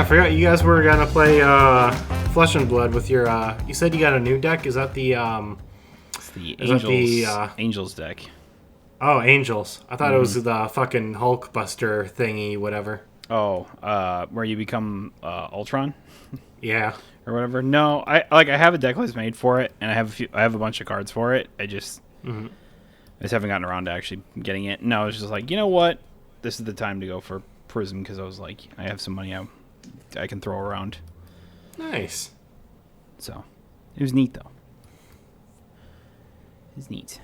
I forgot you guys were gonna play Flesh and Blood with your. You said you got a new deck. Is that the? It's the Angels. Angels deck. Oh, Angels. I thought it was the fucking Hulkbuster thingy, whatever. Oh, where you become Ultron. Yeah. Or whatever. No, I have a deck list made for it, and I have a bunch of cards for it. I just haven't gotten around to actually getting it. No, I was just like, you know what, this is the time to go for Prism because I was like, I have some money I can throw around. Nice. So, it was neat though. It's neat.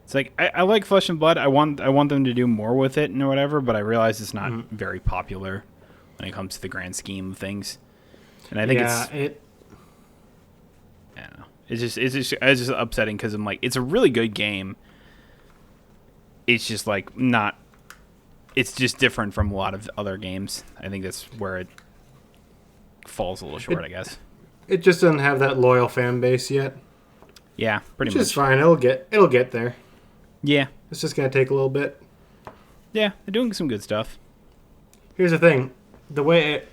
It's like I like Flesh and Blood. I want them to do more with it and whatever, but I realize it's not very popular when it comes to the grand scheme of things. And I think I don't know. It's just upsetting because I'm like, it's a really good game. It's just like not. It's just different from a lot of other games. I think that's where it falls a little short, I guess. It just doesn't have that loyal fan base yet. Yeah, pretty much. Which is fine. It'll get there. Yeah. It's just gonna take a little bit. Yeah, they're doing some good stuff. Here's the thing.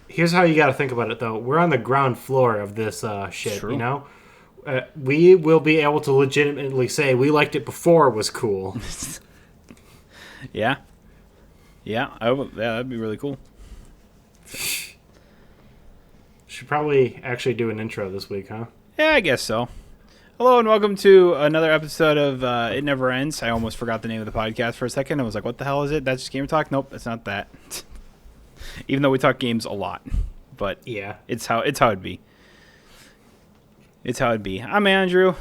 Here's how you got to think about it, though. We're on the ground floor of this shit, True. you know? We will be able to legitimately say we liked it before it was cool. Yeah. Yeah, that'd be really cool. Should probably actually do an intro this week, huh? Yeah, I guess so. Hello and welcome to another episode of It Never Ends. I almost forgot the name of the podcast for a second. I was like, what the hell is it? That's just Gamer Talk? Nope, it's not that. Even though we talk games a lot. But yeah, it's how it'd be. It's how it'd be. I'm Andrew.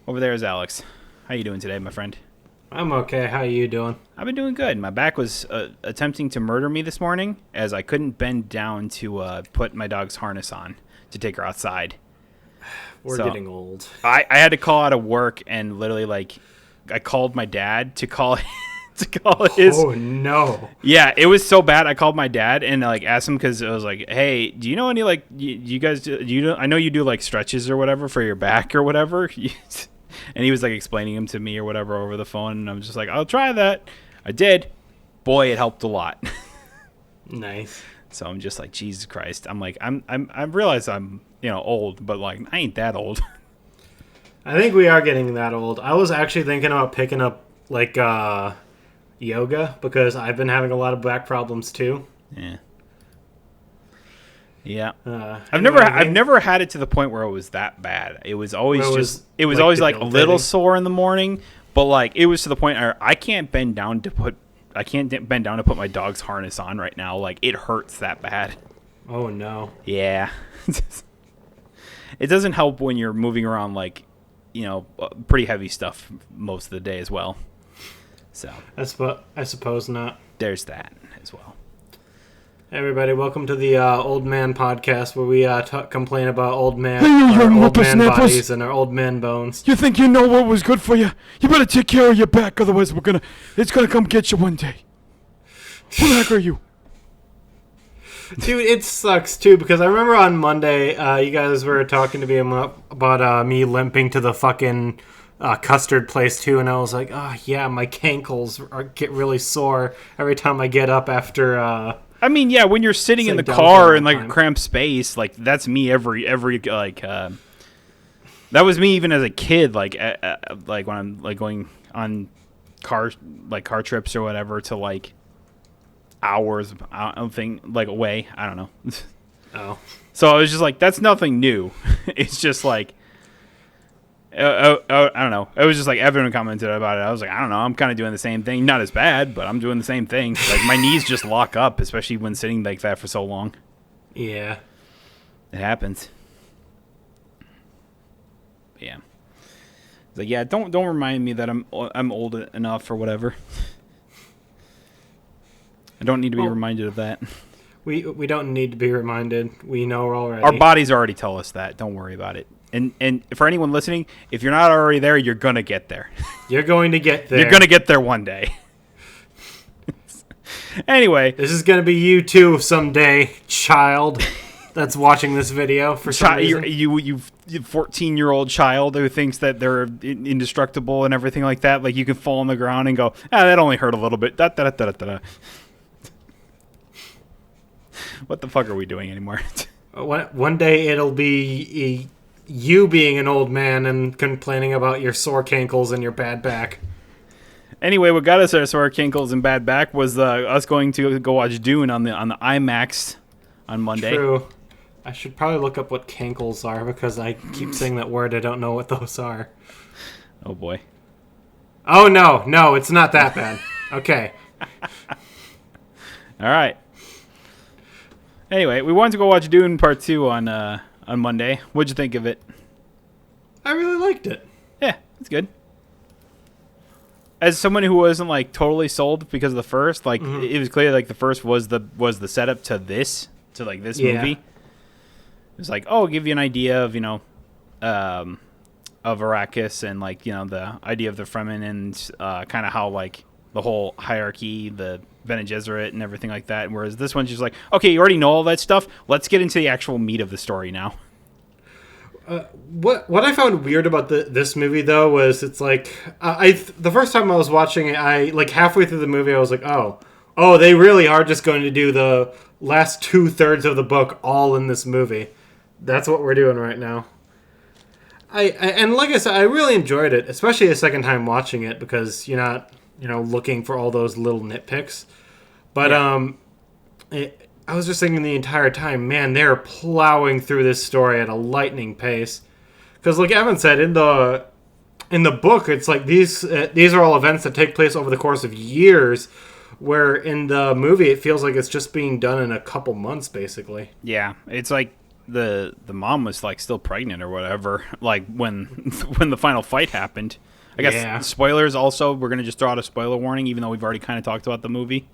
Over there is Alex. How you doing today, my friend? I'm okay. How are you doing? I've been doing good. My back was attempting to murder me this morning as I couldn't bend down to put my dog's harness on to take her outside. We're getting old. I had to call out of work and literally I called my dad to call his. Oh no! Yeah, it was so bad. I called my dad and asked him because I was like, "Hey, do you know any you guys do you know? I know you do stretches or whatever for your back or whatever." And he was explaining them to me or whatever over the phone, and I'm just like, "I'll try that." I did. Boy, it helped a lot. Nice. So I'm just like, Jesus Christ. I'm like, I realize I'm old, but I ain't that old. I think we are getting that old. I was actually thinking about picking up yoga because I've been having a lot of back problems too. Yeah. Yeah. I've anyway, never had it to the point where it was that bad. It was always always a little debilitating. sore in the morning, but it was to the point where I can't bend down to put my dog's harness on right now. It hurts that bad. Oh no. Yeah. It doesn't help when you're moving around pretty heavy stuff most of the day as well. So I suppose not. There's that as well. Hey everybody, welcome to the Old Man Podcast, where we complain about old man bodies and our old man bones. You think you know what was good for you? You better take care of your back, otherwise it's gonna come get you one day. Who the heck are you? Dude, it sucks too, because I remember on Monday, you guys were talking to me about me limping to the fucking custard place too, and I was like, oh yeah, my cankles get really sore every time I get up after. I mean, yeah, when you're sitting in the car in a cramped space, that's me every that was me even as a kid, when I'm going on car trips or whatever to hours away. I don't know. Oh. So I was just like, that's nothing new. It's just I don't know. It was just everyone commented about it. I was like, I don't know. I'm kind of doing the same thing. Not as bad, but I'm doing the same thing. My knees just lock up, especially when sitting like that for so long. Yeah. It happens. But yeah. It's yeah, don't remind me that I'm old enough or whatever. I don't need to be reminded of that. We don't need to be reminded. We know already. Our bodies already tell us that. Don't worry about it. And for anyone listening, if you're not already there, you're going to get there. You're going to get there. You're going to get there one day. Anyway. This is going to be you too someday, child, that's watching this video for some reason. You 14-year-old child who thinks that they're indestructible and everything like that. You can fall on the ground and go, that only hurt a little bit. Da, da, da, da, da, da. What the fuck are we doing anymore? One day it'll be you being an old man and complaining about your sore cankles and your bad back. Anyway, what got us our sore cankles and bad back was us going to go watch Dune on the IMAX on Monday. True. I should probably look up what cankles are because I keep saying that word. I don't know what those are. Oh boy. Oh no, it's not that bad. Okay. All right. Anyway, we wanted to go watch Dune Part 2 on Monday. What'd you think of it? I really liked it. Yeah, it's good. As someone who wasn't like totally sold because of the first, like it was clear like the first was the setup to this movie. It was like, oh, give you an idea of of Arrakis and like the idea of the Fremen and kind of how like the whole hierarchy, the Bene Gesserit and everything like that. Whereas this one's just like, okay, you already know all that stuff. Let's get into the actual meat of the story now. What I found weird about this movie though was it's like the first time I was watching it, I like halfway through the movie I was like, oh they really are just going to do the last 2/3 of the book all in this movie. That's what we're doing right now. And like I said, I really enjoyed it, especially the second time watching it because you're not looking for all those little nitpicks. But I was just thinking the entire time, man, they're plowing through this story at a lightning pace. Because like Evan said, in the book, it's like these are all events that take place over the course of years, where in the movie it feels like it's just being done in a couple months, basically. Yeah, it's like the mom was like still pregnant or whatever, like when the final fight happened. I guess spoilers also, we're going to just throw out a spoiler warning, even though we've already kind of talked about the movie.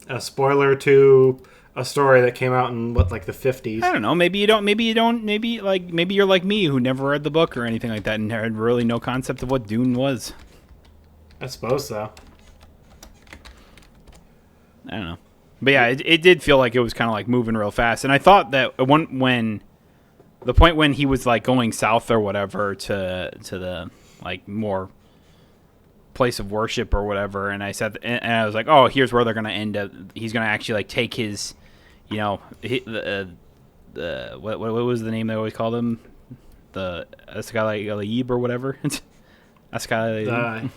A spoiler to a story that came out in like the 50s. I don't know. Maybe you're like me who never read the book or anything like that and had really no concept of what Dune was. I suppose so. I don't know. But yeah, it did feel like it was kind of like moving real fast. And I thought that when the point when he was like going south or whatever to the like more place of worship or whatever, and I said, and I was like, oh, here's where they're gonna end up. He's gonna actually like take his, the what was the name they always called him, the Ascalib or whatever, Ascalib.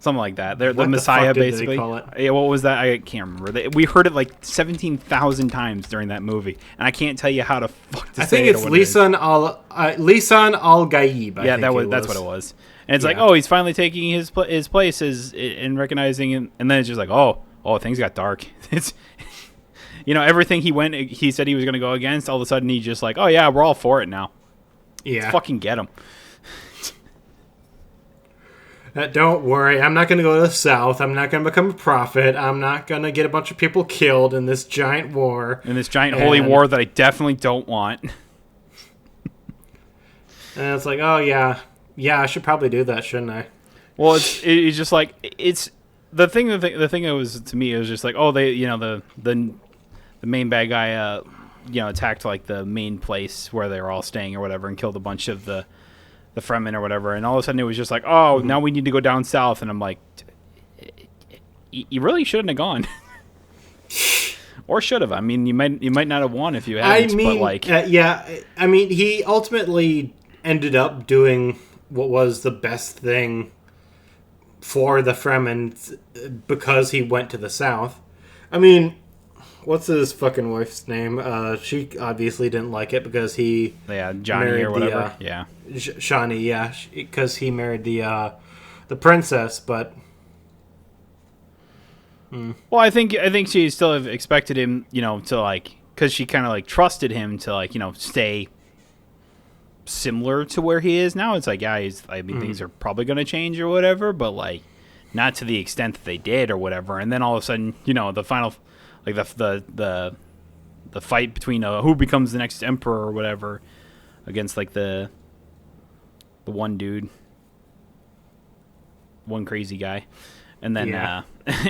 Something like that. They're the Messiah, basically. Yeah, what was that? I can't remember. We heard it like 17,000 times during that movie, and I can't tell you how to fuck to say it. I think it's Lisan al Gaib. Yeah, that's what it was. And it's like, oh, he's finally taking his place in recognizing, and then it's just like, oh, things got dark. It's, everything he said he was going to go against. All of a sudden, he's just like, oh yeah, we're all for it now. Yeah, let's fucking get him. Don't worry, I'm not going to go to the south. I'm not going to become a prophet. I'm not going to get a bunch of people killed in this giant war. In this giant holy war that I definitely don't want. And it's like, oh yeah, I should probably do that, shouldn't I? Well, it's just like it's the thing that was to me, it was just like, oh, they the main bad guy attacked like the main place where they were all staying or whatever and killed a bunch of the Fremen or whatever, and all of a sudden it was just like, oh, now we need to go down south, and I'm like, you really shouldn't have gone. Or should have. I mean, you might not have won if you hadn't. But like, I mean, he ultimately ended up doing what was the best thing for the Fremen because he went to the south. I mean, what's his fucking wife's name? She obviously didn't like it because he Johnny or whatever. Shani, because he married the princess, but. Well, I think she still have expected him, to like, because she kind of like trusted him to like, stay similar to where he is now. It's like, things are probably going to change or whatever, but like, not to the extent that they did or whatever. And then all of a sudden, the final, like the fight between who becomes the next emperor or whatever against like the one dude, one crazy guy. And then, Yeah.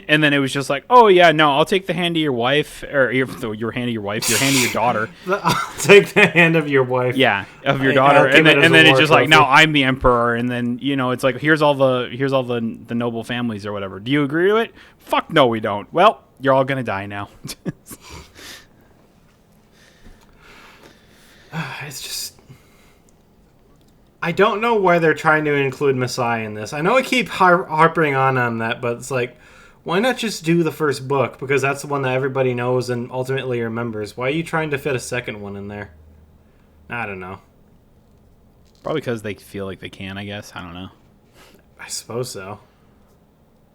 and then it was just like, oh yeah, no, I'll take the hand of your wife, or your hand of your wife, your hand of your daughter. I'll take the hand of your wife. Yeah, of your daughter, I'll keep it as and a then it's war just like, trophy. now I'm the emperor, and then it's like, here's all the noble families or whatever. Do you agree to it? Fuck no, we don't. Well, you're all gonna die now. It's just. I don't know why they're trying to include Messiah in this. I know I keep harping on that, but it's like, why not just do the first book? Because that's the one that everybody knows and ultimately remembers. Why are you trying to fit a second one in there? I don't know. Probably because they feel like they can, I guess. I don't know. I suppose so.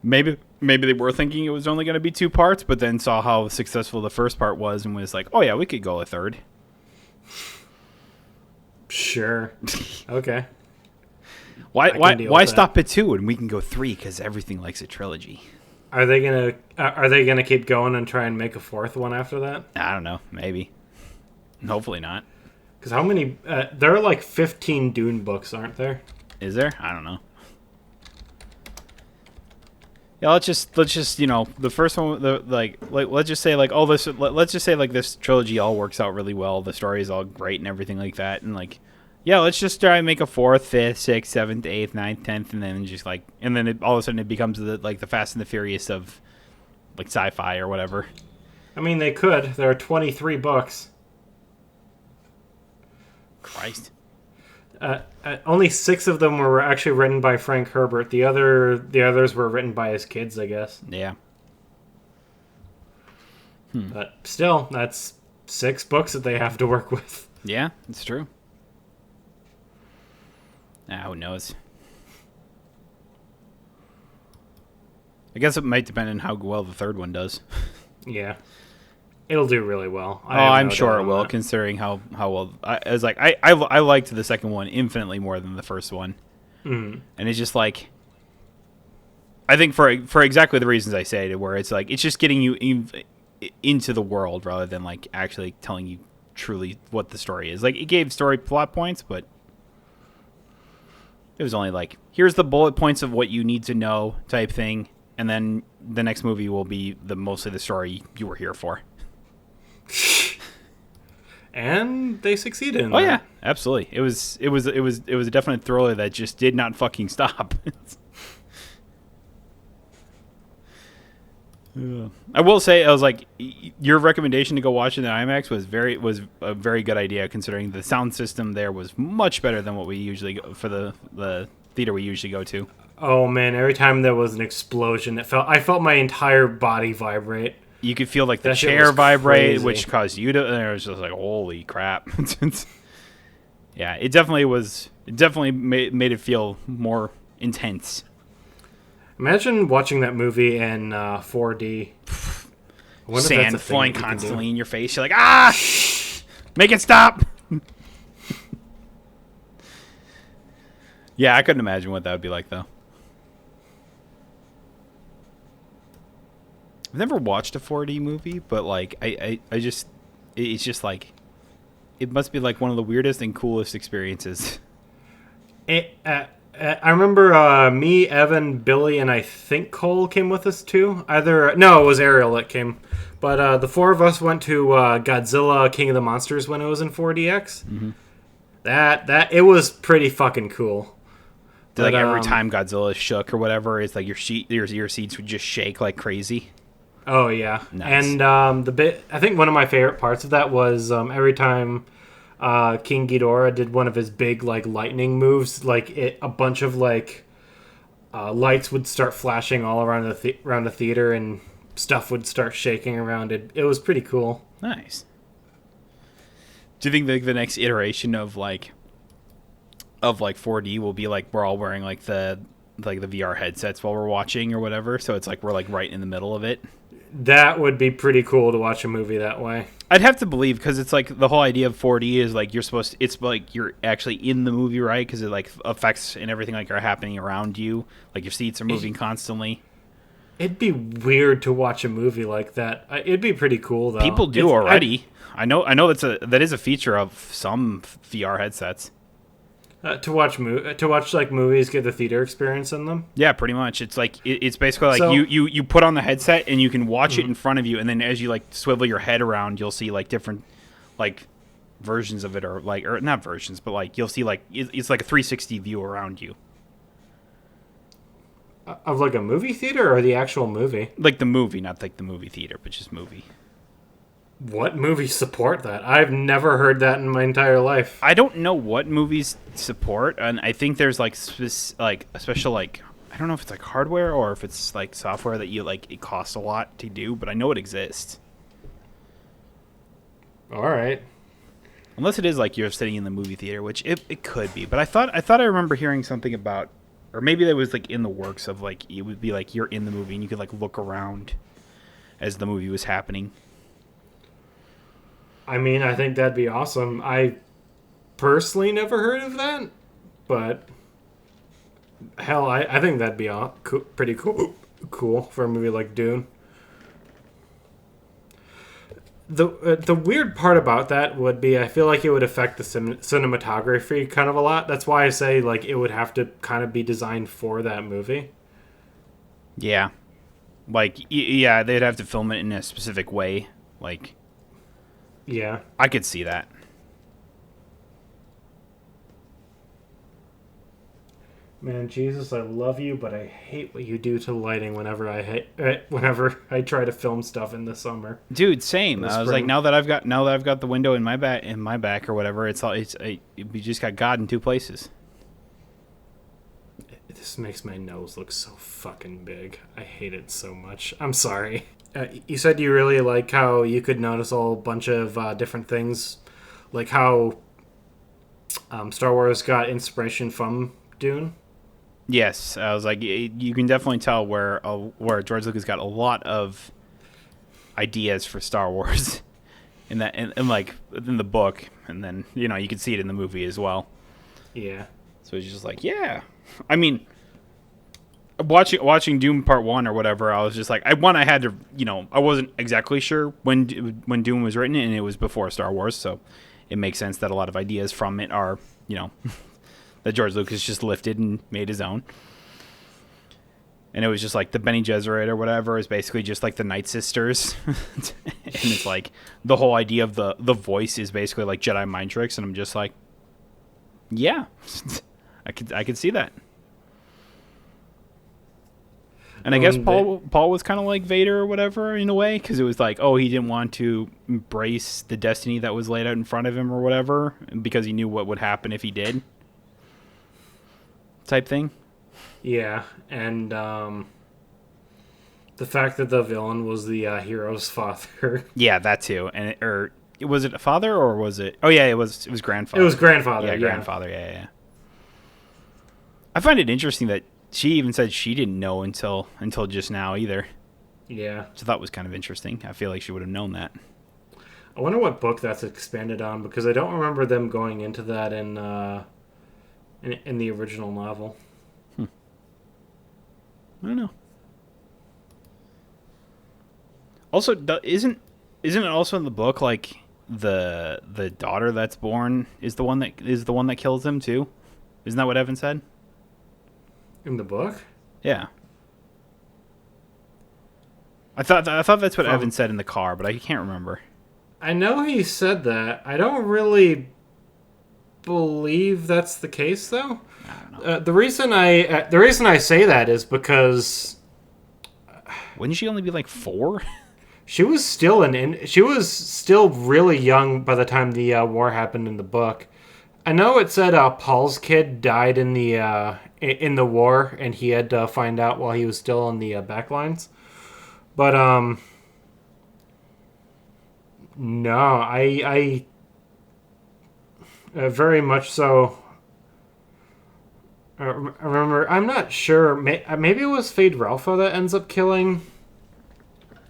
Maybe they were thinking it was only going to be 2 parts, but then saw how successful the first part was and was like, oh yeah, we could go a third. Sure. Okay. Why stop at 2 and we can go 3 because everything likes a trilogy? Are they gonna keep going and try and make a fourth one after that? I don't know. Maybe. Hopefully not. Because how many? There are like 15 Dune books, aren't there? Is there? I don't know. Yeah, let's just the first one, let's just say let's just say this trilogy all works out really well. The story is all great and everything like that, and let's just try and make a 4th, 5th, 6th, 7th, 8th, 9th, 10th, and then just all of a sudden it becomes the Fast and the Furious of sci-fi or whatever. I mean, they could. There are 23 books. Christ. Only 6 of them were actually written by Frank Herbert. The others were written by his kids, I guess. Yeah. But still, that's 6 books that they have to work with. Yeah, it's true. Who knows? I guess it might depend on how well the third one does. Yeah. It'll do really well. I'm sure it will, considering how well. I liked the second one infinitely more than the first one. Mm. And it's just like, I think for exactly the reasons I say, to where it's like, it's just getting you into the world rather than actually telling you truly what the story is. It gave story plot points, but it was only here's the bullet points of what you need to know type thing, and then the next movie will be mostly the story you were here for. And they succeeded in that. that. Yeah, absolutely. It was a definite thriller that just did not fucking stop. I will say, I was like, your recommendation to go watch it in IMAX was a very good idea, considering the sound system there was much better than what we usually go for the theater we usually go to. Oh man, every time there was an explosion, I felt my entire body vibrate. You could feel the That shit chair was vibrate, crazy. which caused you to. And it was just like, holy crap! Yeah, it definitely was. It definitely made it feel more intense. Imagine watching that movie in 4D. Sand flying constantly in your face. You're like, ah! Make it stop! Yeah, I couldn't imagine what that would be like, though. I've never watched a 4D movie, but it's just it must be one of the weirdest and coolest experiences. I remember me, Evan, Billy, and I think Cole came with us too. No, it was Ariel that came. But the 4 of us went to Godzilla King of the Monsters when it was in 4DX. Mm-hmm. That it was pretty fucking cool. Every time Godzilla shook or whatever, it's your seats would just shake like crazy. Oh yeah, nice. And I think one of my favorite parts of that was every time King Ghidorah did one of his big lightning moves, a bunch of lights would start flashing all around the theater and stuff would start shaking around it. It was pretty cool. Nice. Do you think the next iteration of 4D will be we're all wearing the VR headsets while we're watching or whatever, so it's we're right in the middle of it? That would be pretty cool to watch a movie that way. I'd have to believe, because it's the whole idea of 4D is you're supposed to, it's you're actually in the movie, right? Because it effects and everything are happening around you, your seats are moving constantly. It'd be weird to watch a movie like that. It'd be pretty cool though. People do already. I know that is a feature of some VR headsets. to watch like movies, get the theater experience in them. Yeah, pretty much. It's like it's basically like So- you put on the headset and you can watch it in front of you, and then as you like swivel your head around, you'll see like different like versions of it, or not versions, but like you'll see like it's like a 360 view around you, Of like a movie theater or the actual movie? like the movie, not like the movie theater, but just movie. What movies support that? I've never heard that in my entire life. I don't know what movies support, and I think there's like like a special like I don't know if it's like hardware or if it's like software that you like it costs a lot to do, but I know it exists. All right. Unless it is like you're sitting in the movie theater, which it could be. But I thought I remember hearing something about, or maybe that was like in the works of like it would be like you're in the movie and you could like look around as the movie was happening. I mean, I think that'd be awesome. I personally never heard of that, but hell, I think that'd be pretty cool for a movie like Dune. The weird part about that would be I feel like it would affect the cinematography kind of a lot. That's why I say like it would have to kind of be designed for that movie. Yeah, like yeah, they'd have to film it in a specific way. Like, yeah, I could see that. Man, Jesus, I love you, but I hate what you do to lighting whenever I try to film stuff in the summer. Dude, same. I was like, spring. now that I've got the window in my back or whatever, we just got God in two places. This makes my nose look so fucking big. I hate it so much. I'm sorry. You said you really like how you could notice a whole bunch of different things, like how Star Wars got inspiration from Dune. Yes, I was like, you can definitely tell where George Lucas got a lot of ideas for Star Wars in that, and like in the book, and then you can see it in the movie as well. Yeah. So he's just like, yeah. I mean, watching Dune Part 1 or whatever, I was just like, I had to, I wasn't exactly sure when Dune was written, and it was before Star Wars, so it makes sense that a lot of ideas from it are, that George Lucas just lifted and made his own. And it was just like the Bene Gesserit or whatever is basically just like the Night Sisters. And it's like the whole idea of the voice is basically like Jedi mind tricks, and I'm just like, yeah, I could see that. And I guess Paul was kind of like Vader or whatever in a way, because it was like, oh, he didn't want to embrace the destiny that was laid out in front of him or whatever, because he knew what would happen if he did. Type thing. Yeah, and the fact that the villain was the hero's father. Yeah, that too. And was it a father or was it? Oh yeah, it was grandfather. It was grandfather. Yeah, grandfather. Yeah. I find it interesting that she even said she didn't know until just now either. Yeah. So that was kind of interesting. I feel like she would have known that. I wonder what book that's expanded on, because I don't remember them going into that in the original novel. I don't know. Also, isn't it also in the book like the daughter that's born is the one that kills him too? Isn't that what Evan said? In the book? Yeah. I thought that's what Evan said in the car, but I can't remember. I know he said that. I don't really believe that's the case, though. I don't know. The reason I say that is because Wouldn't she only be like 4? she was still really young by the time the war happened in the book. I know it said Paul's kid died in the war, and he had to find out while he was still in the back lines. But no, I very much so. I remember, I'm not sure. Maybe it was Fade Ralpha that ends up killing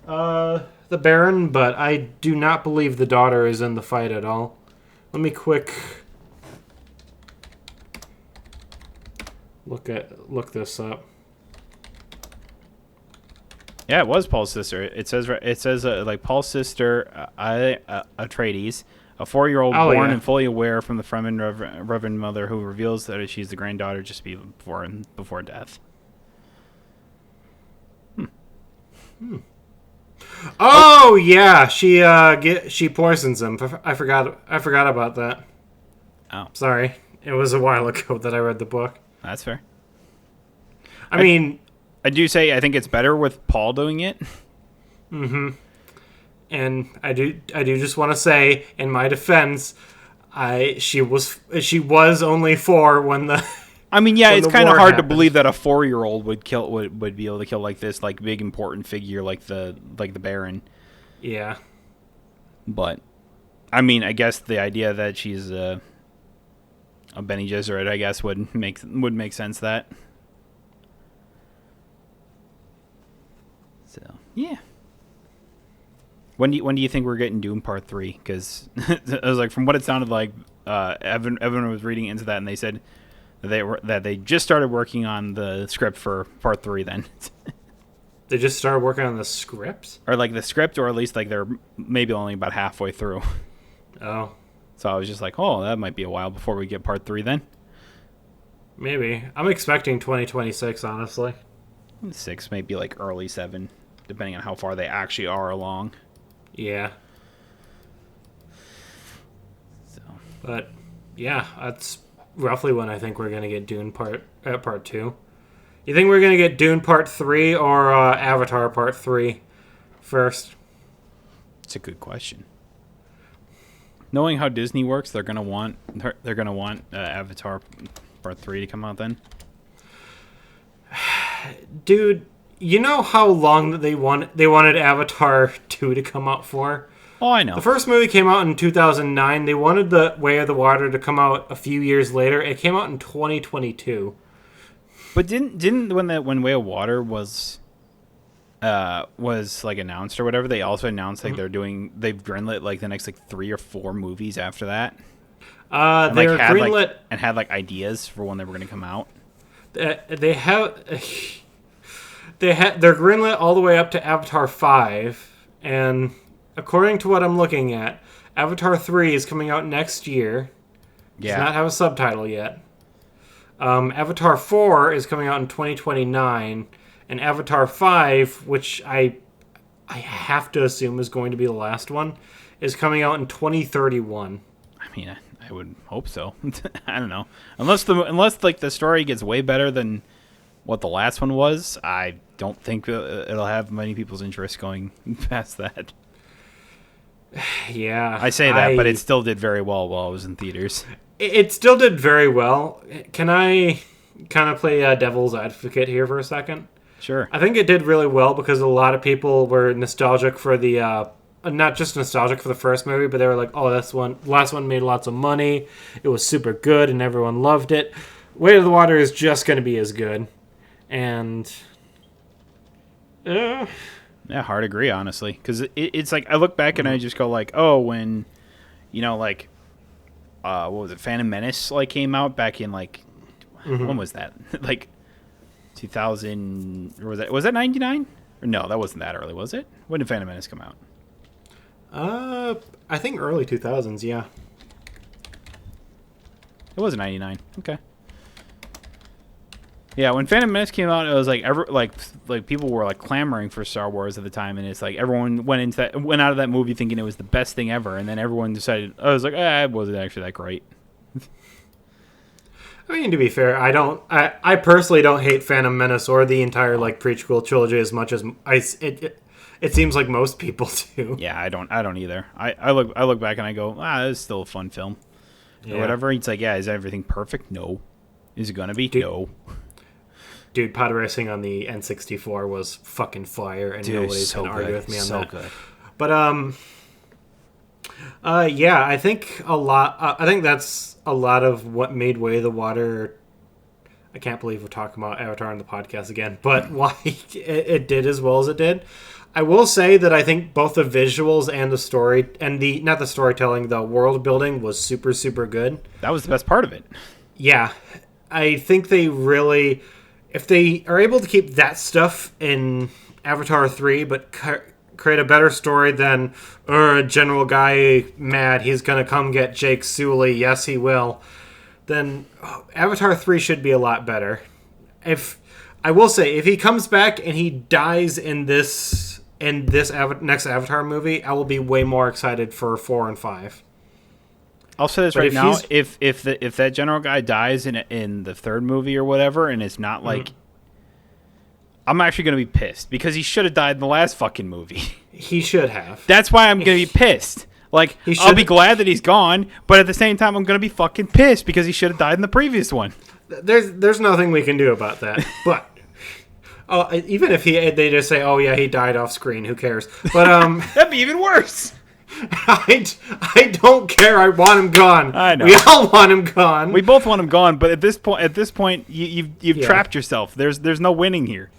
the Baron, but I do not believe the daughter is in the fight at all. Let me quick look this up. Yeah, it was Paul's sister. It says like Paul's sister, Atreides, A 4-year-old Oh, born yeah. and fully aware from the Fremen Reverend Mother who reveals that she's the granddaughter just before death. Oh yeah, she poisons him. I forgot about that. Oh, Sorry, it was a while ago that I read the book. that's fair. I mean, I do say I think it's better with Paul doing it. and I do just want to say, in my defense, she was only 4 when the I mean, yeah, when it's the kind of war hard happened. to believe that a 4-year-old would be able to kill like this like big important figure like the Baron. Yeah. But I mean, I guess the idea that she's a Bene Gesserit, I guess, would make sense. That. So yeah. When do you think we're getting Dune Part 3? Because I was like, from what it sounded like, Evan was reading into that, and they said that they just started working on the script for Part 3. Then. They just started working on the scripts? Or like the script, or at least like they're maybe only about halfway through. Oh. So I was just like, oh, that might be a while before we get Part 3 then. Maybe. I'm expecting 2026, honestly. 6, maybe like early 7, depending on how far they actually are along. Yeah. So But, yeah, that's roughly when I think we're going to get Dune Part 2. You think we're going to get Dune Part 3 or Avatar Part 3 first? it's a good question. Knowing how Disney works, they're gonna want Avatar Part 3 to come out then. Dude, you know how long that they wanted Avatar 2 to come out for? Oh, I know. The first movie came out in 2009. They wanted The Way of the Water to come out a few years later. It came out in 2022. But didn't when Way of Water was like announced or whatever, they also announced like they've greenlit like the next like 3 or 4 movies after that. And, They like, were had greenlit. had like ideas for when they were going to come out. They're greenlit all the way up to Avatar 5, and according to what I'm looking at, Avatar 3 is coming out next year. Yeah. Does not have a subtitle yet. Avatar 4 is coming out in 2029, and Avatar 5, which I have to assume is going to be the last one, is coming out in 2031. I mean, I would hope so. I don't know. Unless like the story gets way better than what the last one was, I don't think it'll have many people's interest going past that. Yeah. I say that, but it still did very well while it was in theaters. It still did very well. Can I kind of play devil's advocate here for a second? Sure. I think it did really well because a lot of people were nostalgic for the not just nostalgic for the first movie, but they were like, "Oh, the last one made lots of money. It was super good, and everyone loved it." Way of the Water is just going to be as good, and yeah, hard to agree, honestly, because it's like I look back and I just go like, "Oh, when like what was it, Phantom Menace like came out back in like when was that like 2000 or was that 99 or no, that wasn't that early, was it? When did Phantom Menace come out? I think early 2000s, yeah. It was 99. Okay. Yeah, when Phantom Menace came out, it was like like people were like clamoring for Star Wars at the time, and it's like everyone went out of that movie thinking it was the best thing ever, and then everyone decided, I was like, it wasn't actually that great. I mean, to be fair, I personally don't hate Phantom Menace or the entire like prequel trilogy as much as it seems like most people do. Yeah, I don't either. I look back and I go, it's still a fun film. Or whatever. It's like, yeah, is everything perfect? No. Is it gonna be? No. Dude, pod racing on the N64 was fucking fire, and nobody's gonna argue with me on that. Good. But yeah, I think I think that's a lot of what made Way of the Water. I can't believe we're talking about Avatar on the podcast again, but why it did as well as it did. I will say that I think both the visuals and the story, and not the storytelling, the world building was super, super good. That was the best part of it. Yeah, I think they really, if they are able to keep that stuff in Avatar 3, but create a better story than General Guy mad, he's gonna come get Jake Sully, yes he will, then Avatar 3 should be a lot better. If I will say, if he comes back and he dies in this next Avatar movie, I will be way more excited for 4 and 5. I'll say this right now: if that general guy dies in the third movie or whatever, and it's not like, I'm actually gonna be pissed because he should have died in the last fucking movie. He should have. That's why I'm gonna be pissed. Like, I'll be glad that he's gone, but at the same time, I'm gonna be fucking pissed because he should have died in the previous one. There's nothing we can do about that, but. Even if they just say, "Oh yeah, he died off screen," who cares? But that'd be even worse. I don't care. I want him gone. I know. We all want him gone. We both want him gone. But at this point, you've trapped yourself. There's no winning here.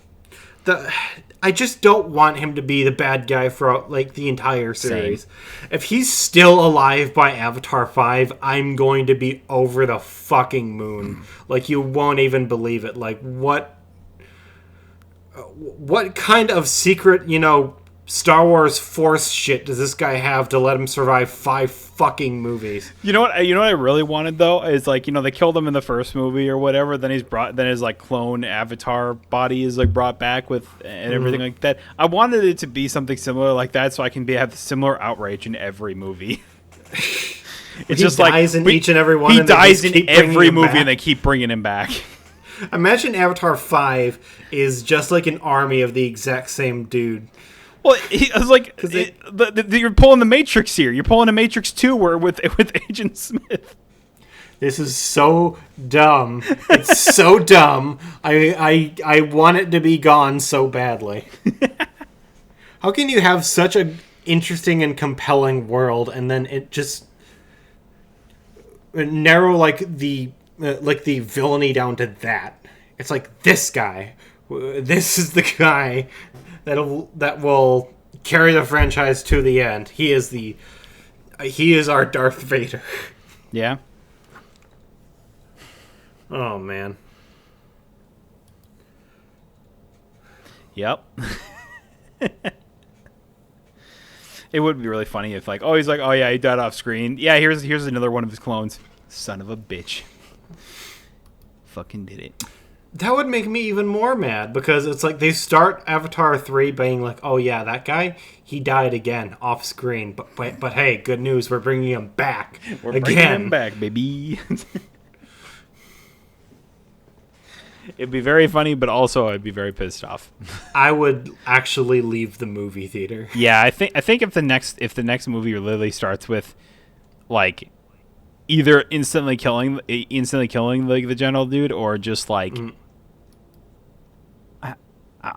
I just don't want him to be the bad guy for like the entire series. Same. If he's still alive by Avatar 5, I'm going to be over the fucking moon. Like, you won't even believe it. Like, what kind of secret, Star Wars Force shit does this guy have to let him survive 5 fucking movies? You know what I really wanted though is like, they killed him in the first movie or whatever. Then his like clone Avatar body is like brought back with and everything like that. I wanted it to be something similar like that, so I can have similar outrage in every movie. It's just like in each and every one. He dies in every movie, and they keep bringing him back. Imagine Avatar 5 is just like an army of the exact same dude. Well, I was like, you're pulling the Matrix here. You're pulling a Matrix 2 with Agent Smith. This is so dumb. It's so dumb. I want it to be gone so badly. How can you have such an interesting and compelling world and then it just narrow like the villainy down to that? It's like, this guy. This is the guy that will carry the franchise to the end. He is our Darth Vader. Yeah. Oh man. Yep. It would be really funny if he's like, oh yeah, he died off screen. Yeah, here's another one of his clones. Son of a bitch. Fucking did it. That would make me even more mad because it's like they start Avatar 3 being like, oh yeah, that guy, he died again off screen. But hey, good news, we're bringing him back. We're bringing him back, baby. It'd be very funny, but also I'd be very pissed off. I would actually leave the movie theater. Yeah, I think if the next movie literally starts with like either instantly killing like the general dude or just like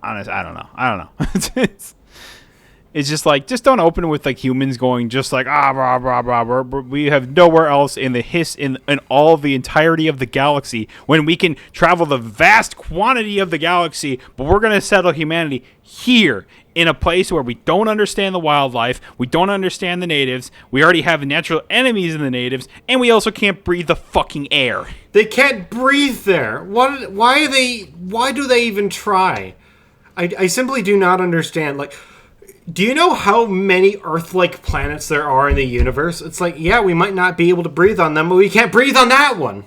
honest, I don't know. It's just like, just don't open it with like humans going just like blah, blah, blah, blah. We have nowhere else in all of the entirety of the galaxy when we can travel the vast quantity of the galaxy, but we're gonna settle humanity here in a place where we don't understand the wildlife, we don't understand the natives, we already have natural enemies in the natives, and we also can't breathe the fucking air. They can't breathe there. Why do they even try? I simply do not understand. Like, do you know how many Earth-like planets there are in the universe? It's like, yeah, we might not be able to breathe on them, but we can't breathe on that one.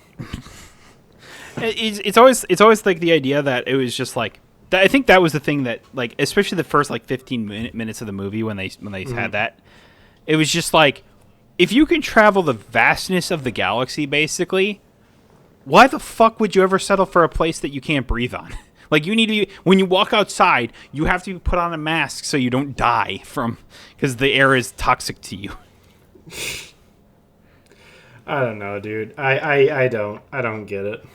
It's always like the idea that it was just like, I think that was the thing that, like, especially the first like 15 minutes of the movie when they had that, it was just like, if you can travel the vastness of the galaxy, basically, why the fuck would you ever settle for a place that you can't breathe on? Like, you need to be, when you walk outside, you have to put on a mask so you don't die because the air is toxic to you. I don't know, dude. I don't get it.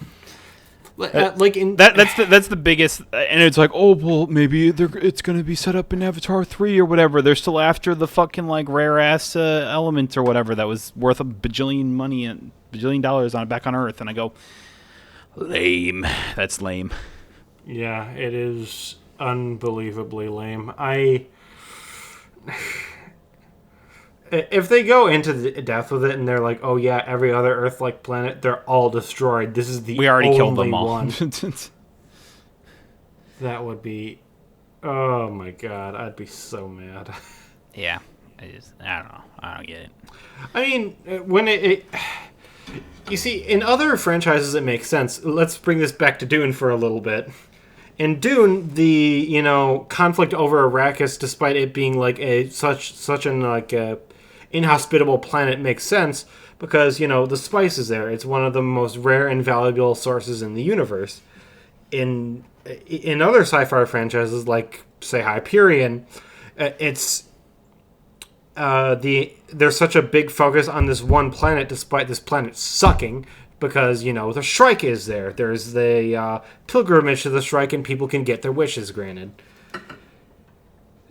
That's the biggest, and it's like, oh well, maybe it's gonna be set up in Avatar 3 or whatever. They're still after the fucking like rare ass element or whatever that was worth $1 bajillion dollars back on Earth, and I go, lame. That's lame. Yeah, it is unbelievably lame. If they go into the depth with it and they're like, oh yeah, every other Earth-like planet, they're all destroyed. This is the we already only killed them all. One. That would be Oh my god, I'd be so mad. Yeah, I don't know. I don't get it. I mean, when you see, in other franchises it makes sense. Let's bring this back to Dune for a little bit. In Dune, the conflict over Arrakis, despite it being like such an inhospitable planet, makes sense because the spice is there. It's one of the most rare and valuable sources in the universe. In other sci-fi franchises, like say Hyperion, there's such a big focus on this one planet, despite this planet sucking. Because, the Shrike is there. There's the pilgrimage to the Shrike, and people can get their wishes granted.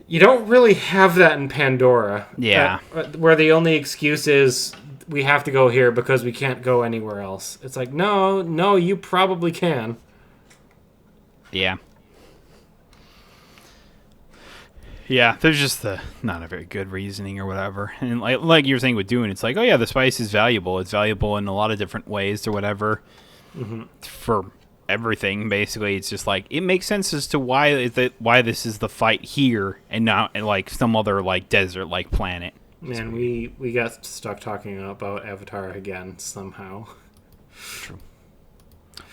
You don't really have that in Pandora. Yeah. Where the only excuse is, we have to go here because we can't go anywhere else. It's like, no, you probably can. Yeah. Yeah, there's just not a very good reasoning or whatever. And like you were saying with Dune, it's like, oh yeah, the spice is valuable. It's valuable in a lot of different ways or whatever. Mm-hmm. For everything, basically. It's just like, it makes sense as to why this is the fight here and not like some other like desert like planet. Man, we got stuck talking about Avatar again somehow. True.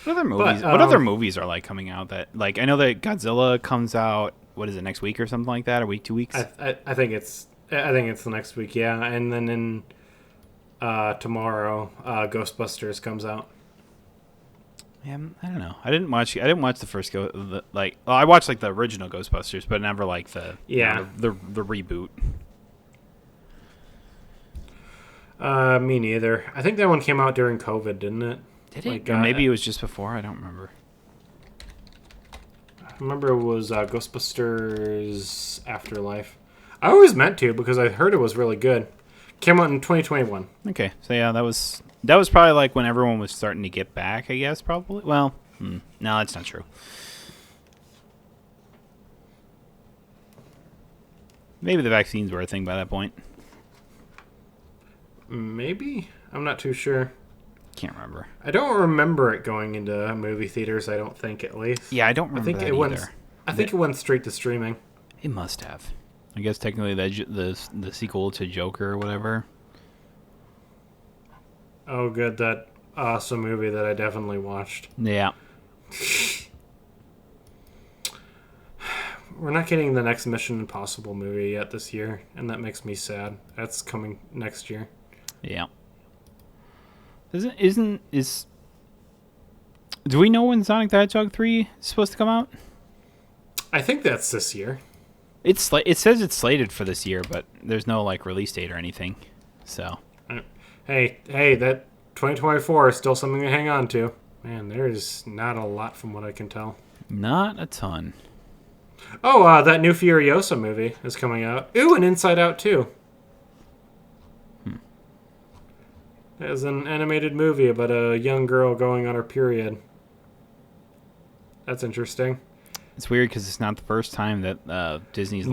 What other movies are like coming out that like, I know that Godzilla comes out. What is it, next week or something like that? A week, 2 weeks? I think it's the next week, yeah. And then in tomorrow, Ghostbusters comes out. Yeah, I don't know. I didn't watch the first I watched like the original Ghostbusters, but never like the reboot. Me neither. I think that one came out during COVID, didn't it? Did it? Or maybe it was just before. I don't remember. I remember it was Ghostbusters Afterlife. I always meant to because I heard it was really good. Came out in 2021. Okay, so yeah, that was probably like when everyone was starting to get back, I guess, probably. Well, no, that's not true. Maybe the vaccines were a thing by that point. Maybe? I'm not too sure. Can't remember. I don't remember it going into movie theaters, I don't think, at least. Yeah, I don't remember I think it went straight to streaming. It must have. I guess technically the sequel to Joker or whatever. Oh, good. That awesome movie that I definitely watched. Yeah. We're not getting the next Mission Impossible movie yet this year, and that makes me sad. That's coming next year. Yeah. Do we know when Sonic the Hedgehog 3 is supposed to come out? I think that's this year. It says it's slated for this year, but there's no like release date or anything. So, hey, that 2024 is still something to hang on to. Man, there's not a lot from what I can tell. Not a ton. Oh, that new Furiosa movie is coming out. Ooh, and Inside Out too. It's an animated movie about a young girl going on her period. That's interesting. It's weird because it's not the first time that Disney's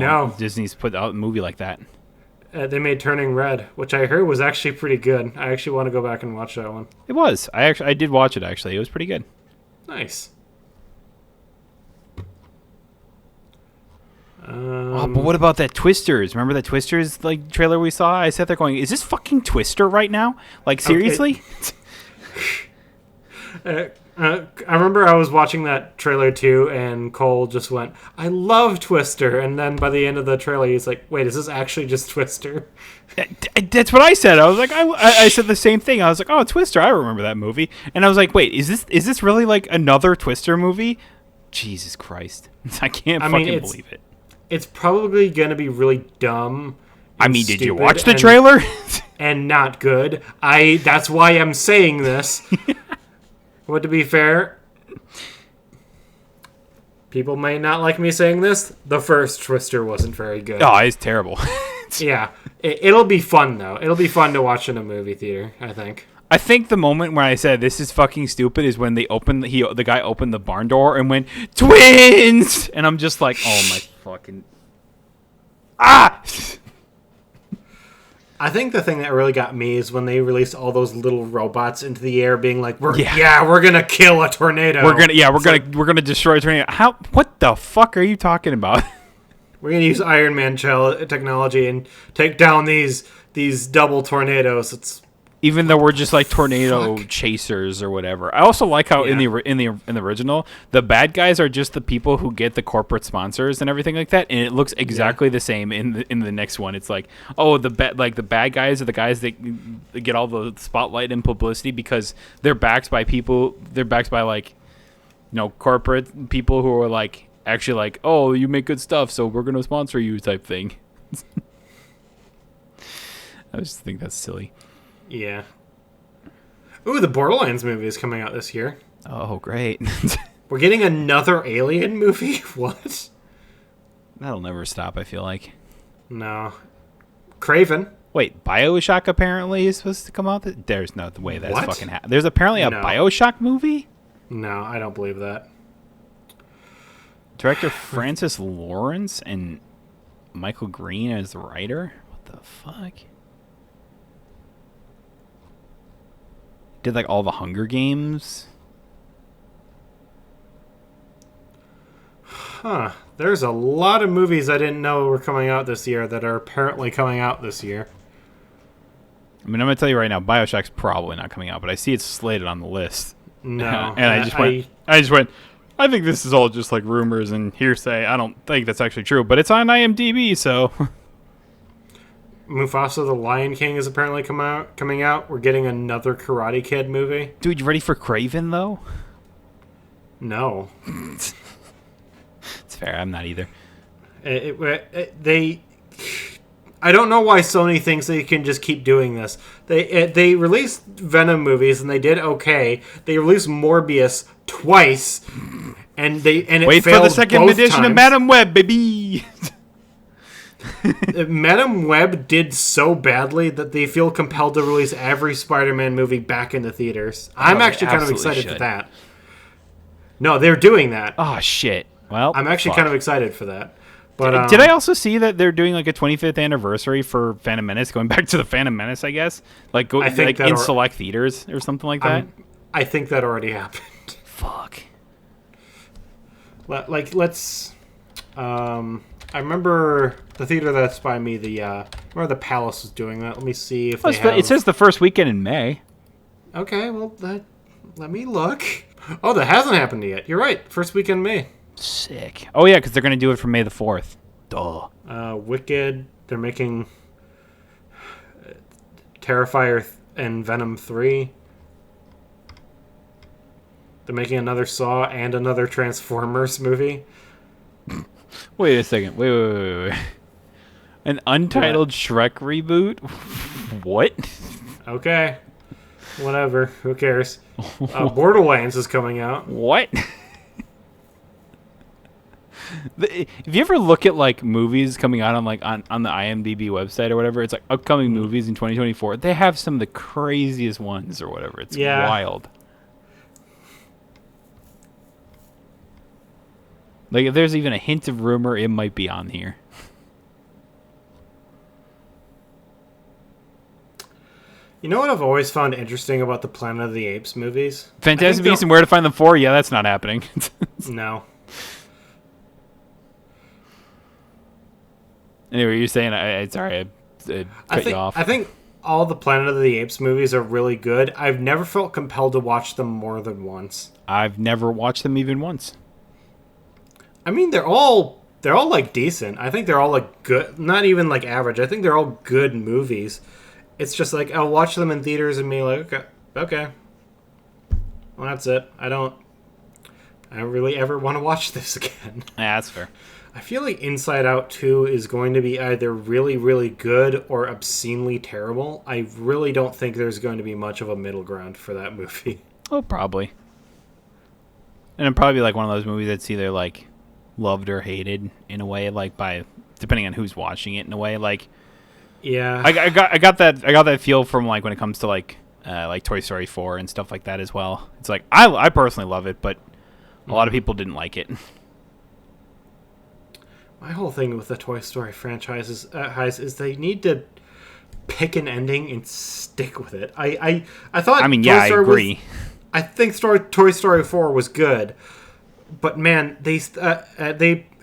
put out a movie like that. They made Turning Red, which I heard was actually pretty good. I actually want to go back and watch that one. It was. I did watch it actually. It was pretty good. Nice. But what about that Twisters? Remember that Twisters like trailer we saw? I sat there going, "Is this fucking Twister right now? Like seriously?" Okay. I remember I was watching that trailer too, and Cole just went, "I love Twister," and then by the end of the trailer, he's like, "Wait, is this actually just Twister?" That's what I said. I was like, I said the same thing. I was like, "Oh, Twister! I remember that movie." And I was like, "Wait, is this really like another Twister movie?" Jesus Christ! I can't fucking believe it. It's probably gonna be really dumb. I mean, did you watch the trailer? And not good. That's why I'm saying this. But to be fair, people may not like me saying this. The first Twister wasn't very good. Oh, it's terrible. Yeah. It'll be fun, though. It'll be fun to watch in a movie theater, I think. I think the moment when I said this is fucking stupid is when the guy opened the barn door and went, "Twins!" And I'm just like, oh my fucking... Ah! I think the thing that really got me is when they released all those little robots into the air, being like, "We're gonna kill a tornado. We're gonna destroy a tornado." What the fuck are you talking about? We're gonna use Iron Man technology and take down these double tornadoes. It's even though we're just like tornado chasers or whatever. I also like how in the original, the bad guys are just the people who get the corporate sponsors and everything like that, and it looks exactly the same in the next one. It's like, oh, the bad guys are the guys that get all the spotlight and publicity because they're backed by people. They're backed by like, corporate people who are like actually like, oh, you make good stuff, so we're gonna sponsor you type thing. I just think that's silly. Yeah. Ooh, the Borderlands movie is coming out this year. Oh, great. We're getting another Alien movie? What? That'll never stop, I feel like. No. Craven. Wait, BioShock apparently is supposed to come out? There's no way that's What? fucking happening. There's apparently a BioShock movie? No, I don't believe that. Director Francis Lawrence and Michael Green as the writer? What the fuck? Did like all the Hunger Games? Huh. There's a lot of movies I didn't know were coming out this year that are apparently coming out this year. I mean, I'm going to tell you right now, BioShock's probably not coming out, but I see it's slated on the list. No. And I just went, I think this is all just like rumors and hearsay. I don't think that's actually true, but it's on IMDb, so... Mufasa the Lion King is apparently coming out. We're getting another Karate Kid movie. Dude, you ready for Craven, though? No. It's fair. I'm not either. I don't know why Sony thinks they can just keep doing this. They released Venom movies and they did okay. They released Morbius twice, and it wait failed for the second both edition times. of Madam Web, baby. Madam Web did so badly that they feel compelled to release every Spider-Man movie back into theaters. I'm actually kind of excited for that. No, they're doing that. Oh, shit. Well, I'm actually kind of excited for that. But did I also see that they're doing like a 25th anniversary for Phantom Menace, going back to the Phantom Menace, I guess? Like in select theaters or something like that? I think that already happened. Fuck. Let's... I remember the theater that's by me, remember the Palace was doing that. Let me see if It says the first weekend in May. Okay, well, let me look. Oh, that hasn't happened yet. You're right. First weekend in May. Sick. Oh, yeah, because they're going to do it for May the 4th. Duh. Wicked. They're making Terrifier and Venom 3. They're making another Saw and another Transformers movie. Wait a second. Wait. An untitled Shrek reboot? What? Okay. Whatever. Who cares? Borderlands is coming out. What? If you ever look at like movies coming out on the IMDb website or whatever, it's like upcoming movies in 2024. They have some of the craziest ones or whatever. It's wild. Like if there's even a hint of rumor, it might be on here. You know what I've always found interesting about the Planet of the Apes movies? Fantastic Beasts and Where to Find Them 4? Yeah, that's not happening. No. Anyway, you're saying sorry, I cut you off. I think all the Planet of the Apes movies are really good. I've never felt compelled to watch them more than once. I've never watched them even once. I mean, they're all like decent. I think they're all like good, not even like average. I think they're all good movies. It's just like I'll watch them in theaters and be like, okay. Well, that's it. I don't really ever want to watch this again. Yeah, that's fair. I feel like Inside Out 2 is going to be either really, really good or obscenely terrible. I really don't think there's going to be much of a middle ground for that movie. Oh, probably. And it'd probably be like one of those movies that's either like loved or hated in a way, like by depending on who's watching it in a way. Like, yeah, I got that feel from like when it comes to like Toy Story 4 and stuff like that as well. It's like I personally love it, but a lot of people didn't like it. My whole thing with the Toy Story franchise is they need to pick an ending and stick with it. I thought. I mean, yeah, I agree. I think Toy Story 4 was good, but man, they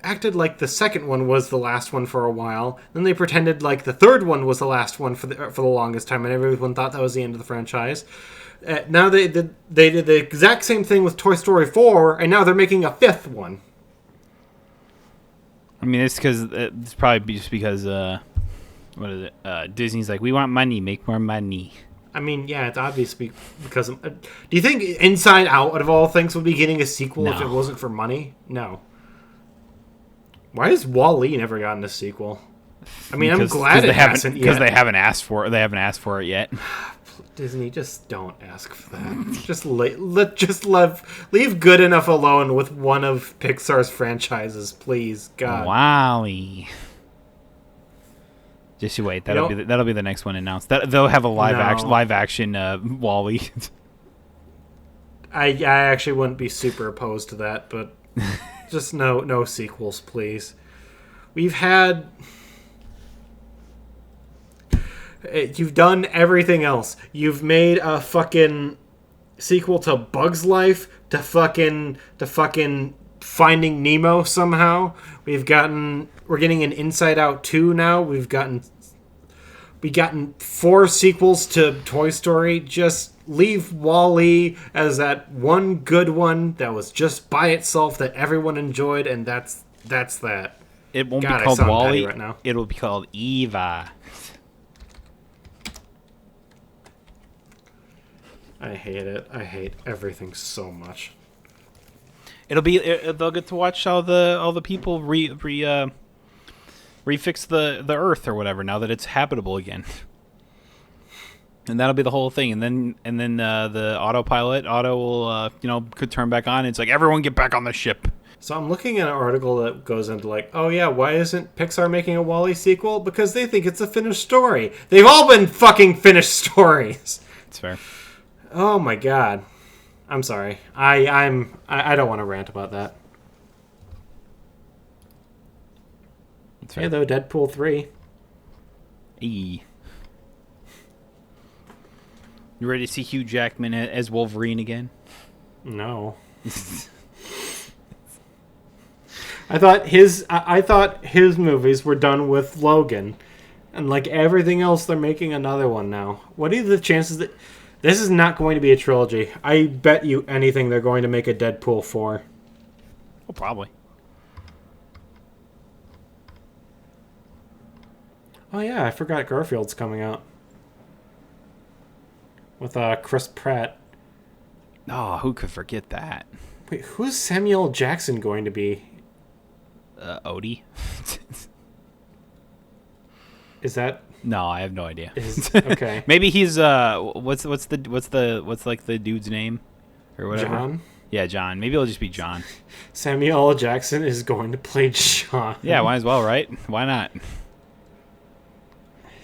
acted like the second one was the last one for a while. Then they pretended like the third one was the last one for the longest time, and everyone thought that was the end of the franchise. Now they did the exact same thing with Toy Story 4, and now they're making a fifth one. I mean, it's probably just because what is it? Disney's like, we want money, make more money. I mean, yeah, it's obviously because do you think Inside Out of all things would be getting a sequel if it wasn't for money? No. Why has Wall-E never gotten a sequel? I mean, I'm glad it hasn't yet. Because they haven't asked for it. They haven't asked for it yet. Disney, just don't ask for that. Just leave good enough alone with one of Pixar's franchises, please. God. Wall-E. Just you wait. That'll be the next one announced. They'll have a live action Wall-E. I actually wouldn't be super opposed to that, but just no sequels, please. We've had. You've done everything else. You've made a fucking sequel to Bug's Life, to fucking Finding Nemo somehow. We're getting an Inside Out 2 now. We've gotten 4 sequels to Toy Story. Just leave Wall-E as that one good one that was just by itself that everyone enjoyed, and that's that. It won't be called Wall-E right now. It'll be called Eva. I hate it. I hate everything so much. They'll get to watch all the people refix the Earth or whatever now that it's habitable again, and that'll be the whole thing. And then the autopilot will could turn back on. It's like everyone get back on the ship. So I'm looking at an article that goes into like, oh yeah, why isn't Pixar making a Wall-E sequel? Because they think it's a finished story. They've all been fucking finished stories. That's fair. Oh my god. I'm sorry. I don't want to rant about that. That's fair. Hey though, Deadpool 3. You ready to see Hugh Jackman as Wolverine again? No. I thought his movies were done with Logan, and like everything else, they're making another one now. What are the chances that this is not going to be a trilogy? I bet you anything they're going to make a Deadpool 4. Oh, probably. Oh yeah, I forgot Garfield's coming out with Chris Pratt. Oh, who could forget that? Wait, who's Samuel Jackson going to be? Odie. Is that? No, I have no idea. Okay. Maybe he's what's the dude's name or whatever. John? Yeah, John. Maybe it'll just be John. Samuel L. Jackson is going to play John. Yeah, might as well, right? Why not?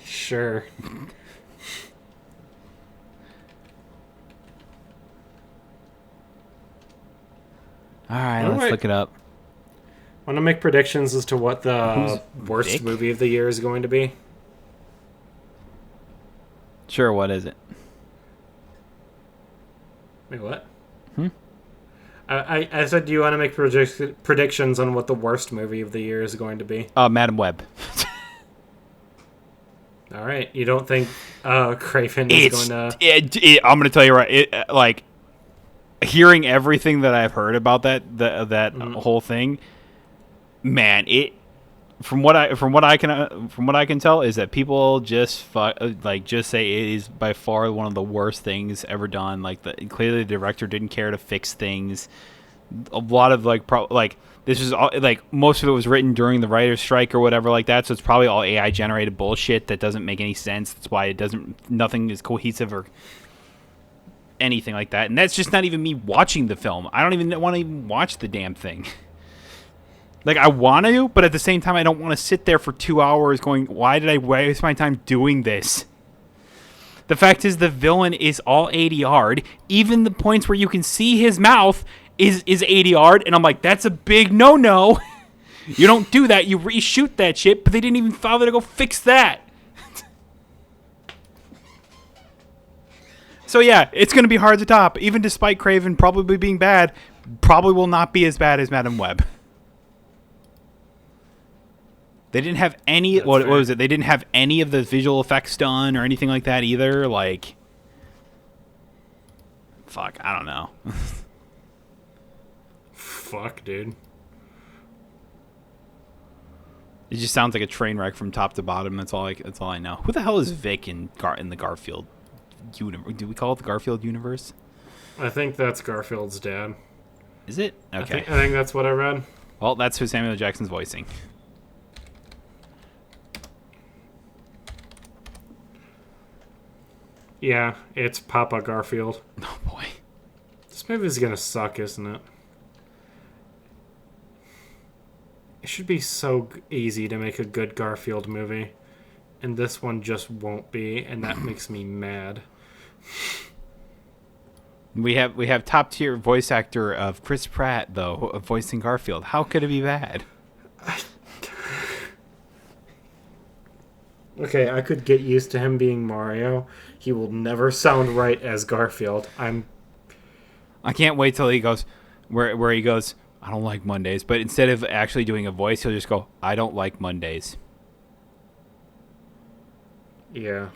Sure. All right, let's look it up. Want to make predictions as to what the worst movie of the year is going to be? Sure, what is it? Wait, what? I said, do you want to make predictions on what the worst movie of the year is going to be? Madam Web. All right. You don't think Craven is going to... I'm going to tell you right. Hearing everything that I've heard about that whole thing, man, from what I can tell is that people just just say it is by far one of the worst things ever done. Clearly the director didn't care to fix things. A lot of this is all, most of it was written during the writer's strike or whatever like that. So it's probably all AI generated bullshit that doesn't make any sense. That's why nothing is cohesive or anything like that. And that's just not even me watching the film. I don't even want to even watch the damn thing. I want to, but at the same time, I don't want to sit there for 2 hours going, why did I waste my time doing this? The fact is, the villain is all ADR'd. Even the points where you can see his mouth is ADR'd, and I'm like, that's a big no-no. You don't do that. You reshoot that shit, but they didn't even bother to go fix that. So yeah, it's going to be hard to top. Even despite Craven probably being bad, probably will not be as bad as Madam Web. They didn't have any. What was it? They didn't have any of the visual effects done or anything like that either. Like, fuck, I don't know. Fuck, dude. It just sounds like a train wreck from top to bottom. That's all I know. Who the hell is Vic in the Garfield universe? Do we call it the Garfield universe? I think that's Garfield's dad. Is it? Okay. I think that's what I read. Well, that's who Samuel Jackson's voicing. Yeah, it's Papa Garfield. Oh boy. This movie's gonna suck, isn't it? It should be so easy to make a good Garfield movie, and this one just won't be, and that makes me mad. We have top tier voice actor of Chris Pratt though voicing Garfield. How could it be bad? Okay, I could get used to him being Mario. He will never sound right as Garfield. I can't wait till he goes where he goes, I don't like Mondays, but instead of actually doing a voice, he'll just go, I don't like Mondays. Yeah.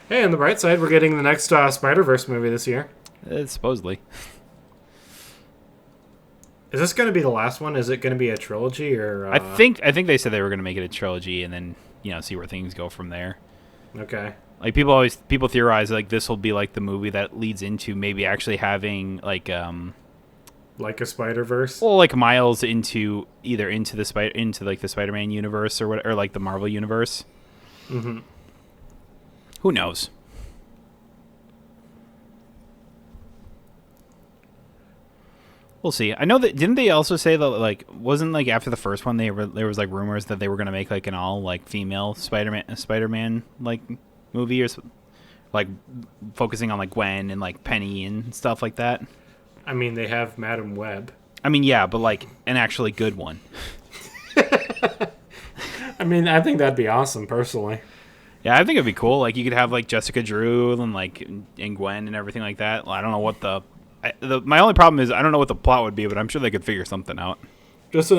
Hey, on the bright side, we're getting the next Spider-Verse movie this year. Supposedly. Is this going to be the last one? Is it going to be a trilogy or? I think they said they were going to make it a trilogy and then see where things go from there. Okay. Like people theorize like this will be like the movie that leads into maybe actually having like a Spider-Verse. Well, like Miles into the Spider-Man universe or like the Marvel universe. Mm-hmm. Who knows? We'll see. I know that didn't they also say that like wasn't like after the first one there was like rumors that they were gonna make like an all like female Spider-Man like movie or like focusing on like Gwen and like Penny and stuff like that. I mean, they have Madam Web. I mean, yeah, but like an actually good one. I mean, I think that'd be awesome personally. Yeah, I think it'd be cool. Like you could have like Jessica Drew and like and Gwen and everything like that. Well, I don't know what my only problem is I don't know what the plot would be, but I'm sure they could figure something out. Just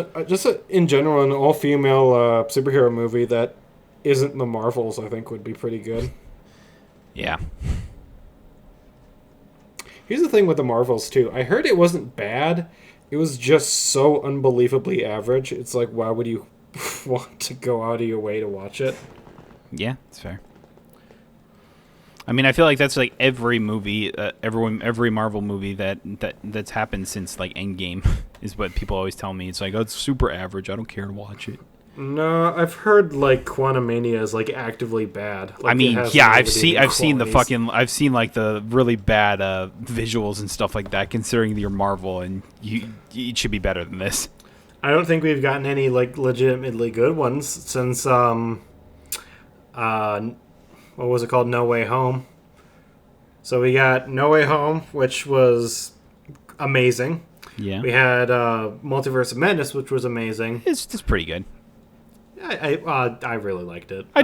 in general, an all-female superhero movie that isn't the Marvels, I think, would be pretty good. Yeah. Here's the thing with the Marvels, too. I heard it wasn't bad. It was just so unbelievably average. It's like, why would you want to go out of your way to watch it? Yeah, that's fair. I mean, I feel like that's like every movie, every Marvel movie that's happened since like Endgame is what people always tell me. It's like, oh, it's super average. I don't care to watch it. No, I've heard like Quantumania is like actively bad. Like, I mean, yeah, I've seen like the really bad visuals and stuff like that. Considering you're Marvel and it should be better than this. I don't think we've gotten any like legitimately good ones since what was it called? No Way Home. So we got No Way Home, which was amazing. Yeah. We had Multiverse of Madness, which was amazing. It's pretty good. I really liked it. I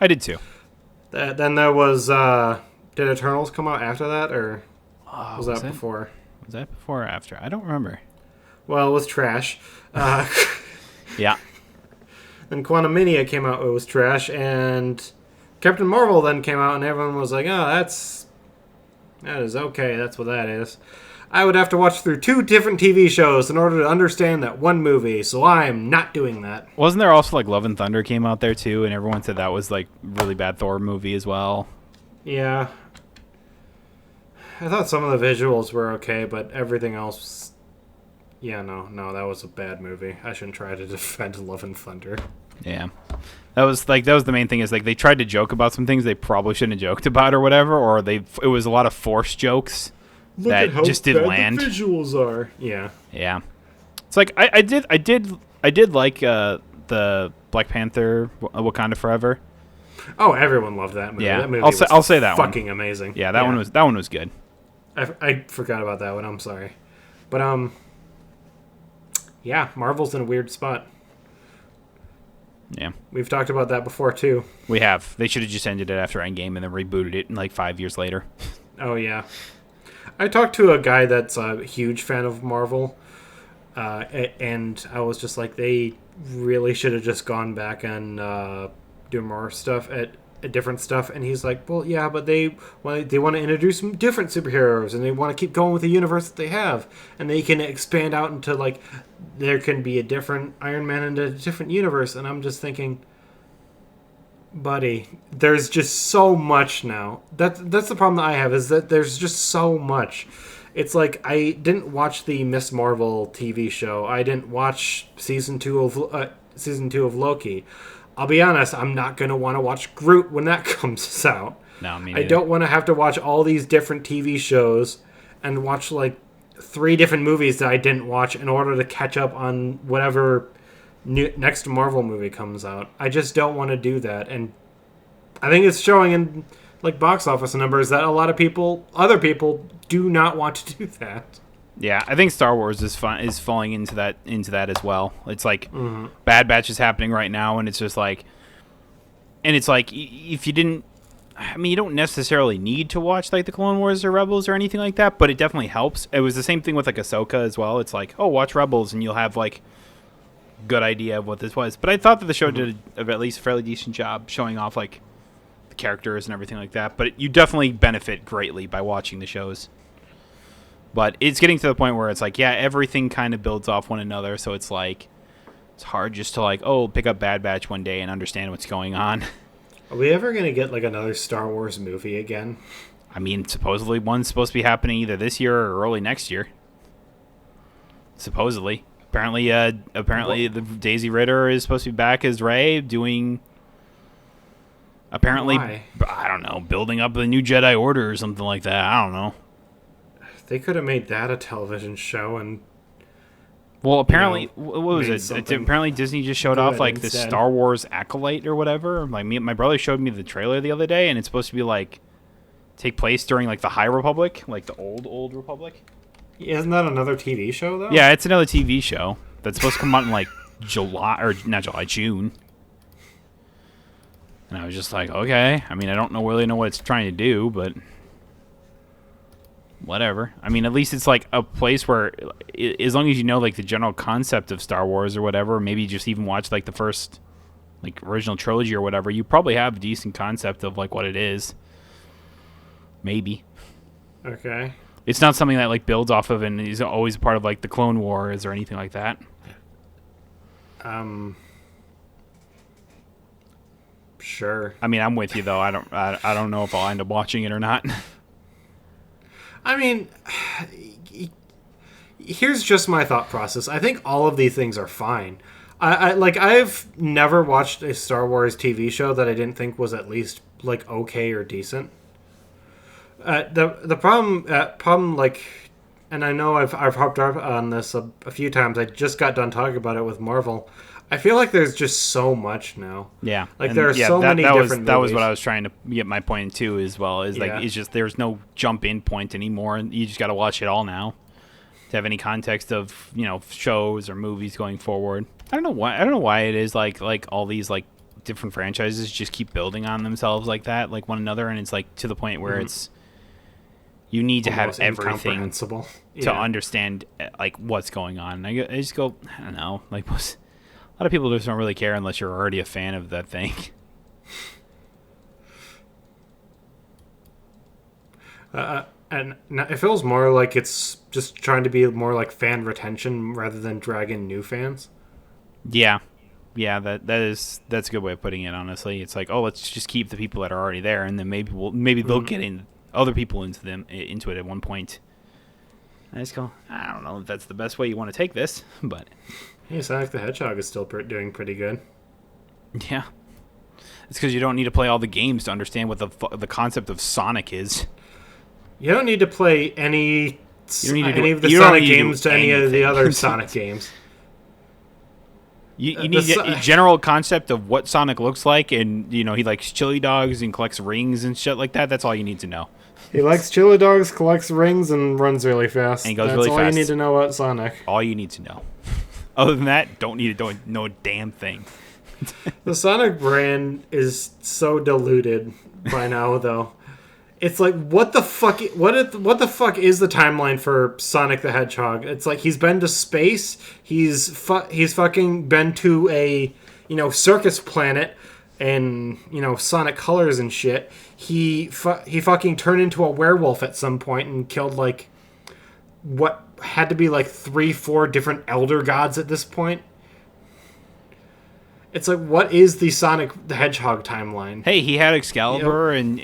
did too. Then there was did Eternals come out after that, or was that before? Was that before or after? I don't remember. Well, it was trash. Yeah. Then Quantumania came out. It was trash, and Captain Marvel then came out, and everyone was like, "Oh, that is okay. That's what that is." I would have to watch through 2 different TV shows in order to understand that one movie, so I am not doing that. Wasn't there also like Love and Thunder came out there too, and everyone said that was like really bad Thor movie as well? Yeah. I thought some of the visuals were okay, but everything else, yeah, no, that was a bad movie. I shouldn't try to defend Love and Thunder. Yeah. That was the main thing is like they tried to joke about some things they probably shouldn't have joked about or whatever, or it was a lot of forced jokes. Look that at how just didn't bad land. The visuals are. Yeah. Yeah. It's like I did like the Black Panther Wakanda Forever. Oh, everyone loved that movie. Yeah. That movie I'll say that fucking one. amazing. Yeah, that one was good. I forgot about that one. I'm sorry. But yeah, Marvel's in a weird spot. Yeah. We've talked about that before too. We have. They should have just ended it after Endgame and then rebooted it in like 5 years later. Oh yeah. I talked to a guy that's a huge fan of Marvel, and I was just like, they really should have just gone back and do more stuff at different stuff. And he's like, well, yeah, but they want to introduce some different superheroes, and they want to keep going with the universe that they have, and they can expand out into like there can be a different Iron Man in a different universe. And I'm just thinking, buddy, there's just so much now. That's the problem that I have, is that there's just so much. It's like, I didn't watch the Miss Marvel TV show. I didn't watch season 2 of Loki. I'll be honest, I'm not going to want to watch Groot when that comes out. No, me neither. I don't want to have to watch all these different TV shows and watch like 3 different movies that I didn't watch in order to catch up on whatever next Marvel movie comes out. I just don't want to do that. And I think it's showing in like box office numbers that a lot of other people do not want to do that. Yeah, I think Star Wars is falling into that as well. It's like Bad Batch is happening right now, and it's just like, if you didn't, I mean, you don't necessarily need to watch like the Clone Wars or Rebels or anything like that, but it definitely helps. It was the same thing with like Ahsoka as well. It's like, oh, watch Rebels, and you'll have like good idea of what this was. But I thought that the show did at least a fairly decent job showing off like the characters and everything like that. But you definitely benefit greatly by watching the shows. But it's getting to the point where it's like, yeah, everything kind of builds off one another. So it's like, it's hard just to like, oh, pick up Bad Batch one day and understand what's going on. Are we ever going to get like another Star Wars movie again? I mean, supposedly one's supposed to be happening either this year or early next year. Supposedly. Apparently, the Daisy Ridder is supposed to be back as Rey doing. Apparently, why? I don't know, building up the new Jedi Order or something like that. I don't know. They could have made that a television show and. Well, apparently, what was it? Apparently, Disney just showed off like the Star Wars Acolyte or whatever. Like my brother showed me the trailer the other day, and it's supposed to be like take place during like the High Republic, like the old Republic. Isn't that another TV show though? Yeah, it's another TV show that's supposed to come out in like June. And I was just like, okay. I mean, I don't really know what it's trying to do, but whatever. I mean, at least it's like a place where, as long as you know like the general concept of Star Wars or whatever, maybe just even watch like the first like original trilogy or whatever, you probably have a decent concept of like what it is. Maybe. Okay. It's not something that like builds off of and is always a part of like the Clone Wars or anything like that. Sure. I mean, I'm with you though. I don't know if I'll end up watching it or not. I mean, here's just my thought process. I think all of these things are fine. I've never watched a Star Wars TV show that I didn't think was at least like okay or decent. The problem like, and I know I've harped up on this a few times. I just got done talking about it with Marvel. I feel like there's just so much now. Yeah, like there are so many different movies. That was what I was trying to get my point to as well. Is like it's just there's no jump in point anymore, and you just got to watch it all now to have any context of shows or movies going forward. I don't know why it is like all these like different franchises just keep building on themselves like that, like one another, and it's like to the point where it's. You need to have everything to understand like what's going on. And I just go, I don't know. Like a lot of people just don't really care unless you're already a fan of that thing. And it feels more like it's just trying to be more like fan retention rather than drag in new fans. Yeah, that's a good way of putting it. Honestly, it's like, oh, let's just keep the people that are already there, and then maybe they'll get in. Other people into it at one point. I just go, I don't know if that's the best way you want to take this, but hey, Sonic the Hedgehog is still doing pretty good. Yeah, it's because you don't need to play all the games to understand what the concept of Sonic is. You don't need to play any of the Sonic games to any of the other Sonic games. You need a general concept of what Sonic looks like, and he likes chili dogs and collects rings and shit like that. That's all you need to know. He likes chili dogs, collects rings, and runs really fast. And he goes really fast. That's all you need to know about Sonic. All you need to know. Other than that, don't know a damn thing. The Sonic brand is so diluted by now, though. It's like, what the fuck? What the fuck is the timeline for Sonic the Hedgehog? It's like he's been to space. He's fucking been to a circus planet, and Sonic colors and shit. He fucking turned into a werewolf at some point and killed like what had to be like 3-4 different elder gods at this point. It's like, what is the Sonic the Hedgehog timeline? Hey, he had Excalibur and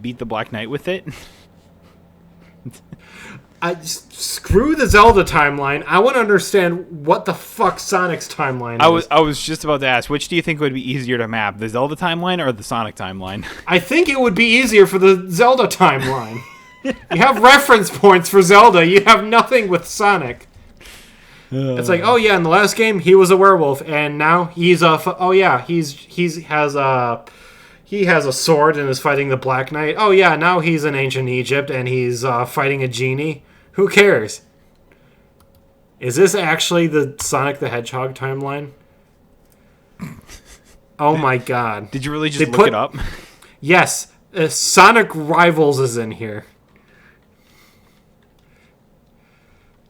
beat the Black Knight with it. Screw the Zelda timeline. I want to understand what the fuck Sonic's timeline is. I was just about to ask, which do you think would be easier to map, the Zelda timeline or the Sonic timeline? I think it would be easier for the Zelda timeline. You have reference points for Zelda. You have nothing with Sonic. It's like, oh yeah, in the last game he was a werewolf, and now he's a. He has a sword and is fighting the Black Knight. Oh yeah, now he's in ancient Egypt and he's fighting a genie. Who cares? Is this actually the Sonic the Hedgehog timeline? Oh my god! Did you really just look it up? Yes, Sonic Rivals is in here.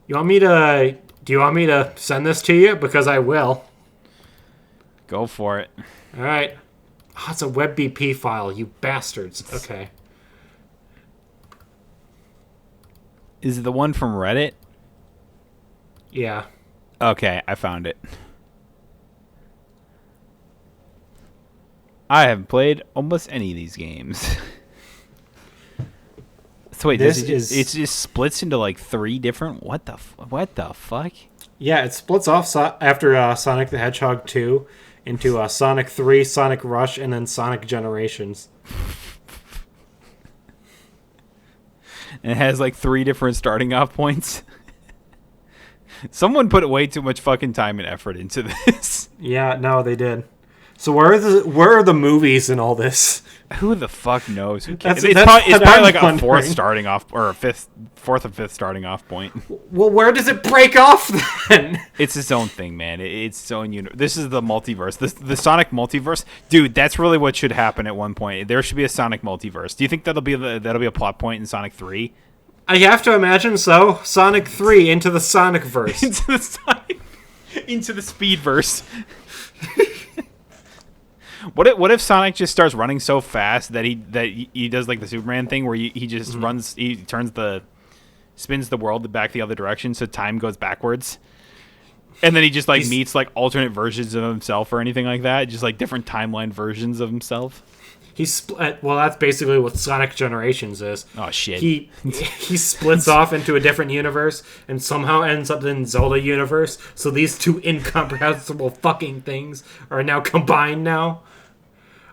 You want me to? Do you want me to send this to you? Because I will. Go for it. All right. Oh, it's a WebBP file, you bastards. Okay. Is it the one from Reddit? Yeah. Okay, I found it. I haven't played almost any of these games. So wait, it just splits into like 3 different. What the fuck? Yeah, it splits off after Sonic the Hedgehog 2 into Sonic 3, Sonic Rush, and then Sonic Generations. And it has like 3 different starting off points. Someone put way too much fucking time and effort into this. Yeah, no, they did. So where are the movies in all this? Who the fuck knows? Who cares? It's probably like a 4th starting off, or a 4th or 5th starting off point. Well, where does it break off then? It's its own thing, man. It's its own universe. This is the multiverse. The Sonic multiverse, dude. That's really what should happen at one point. There should be a Sonic multiverse. Do you think that'll be a plot point in Sonic 3? I have to imagine so. Sonic 3 into the Sonic verse. into the Speedverse. What if Sonic just starts running so fast that he does like the Superman thing where he just runs, he spins the world back the other direction so time goes backwards, and then he just meets like alternate versions of himself or anything like that, just like different timeline versions of himself. Well, that's basically what Sonic Generations is. Oh shit! He splits off into a different universe and somehow ends up in Zelda universe. So these two incomprehensible fucking things are now combined now.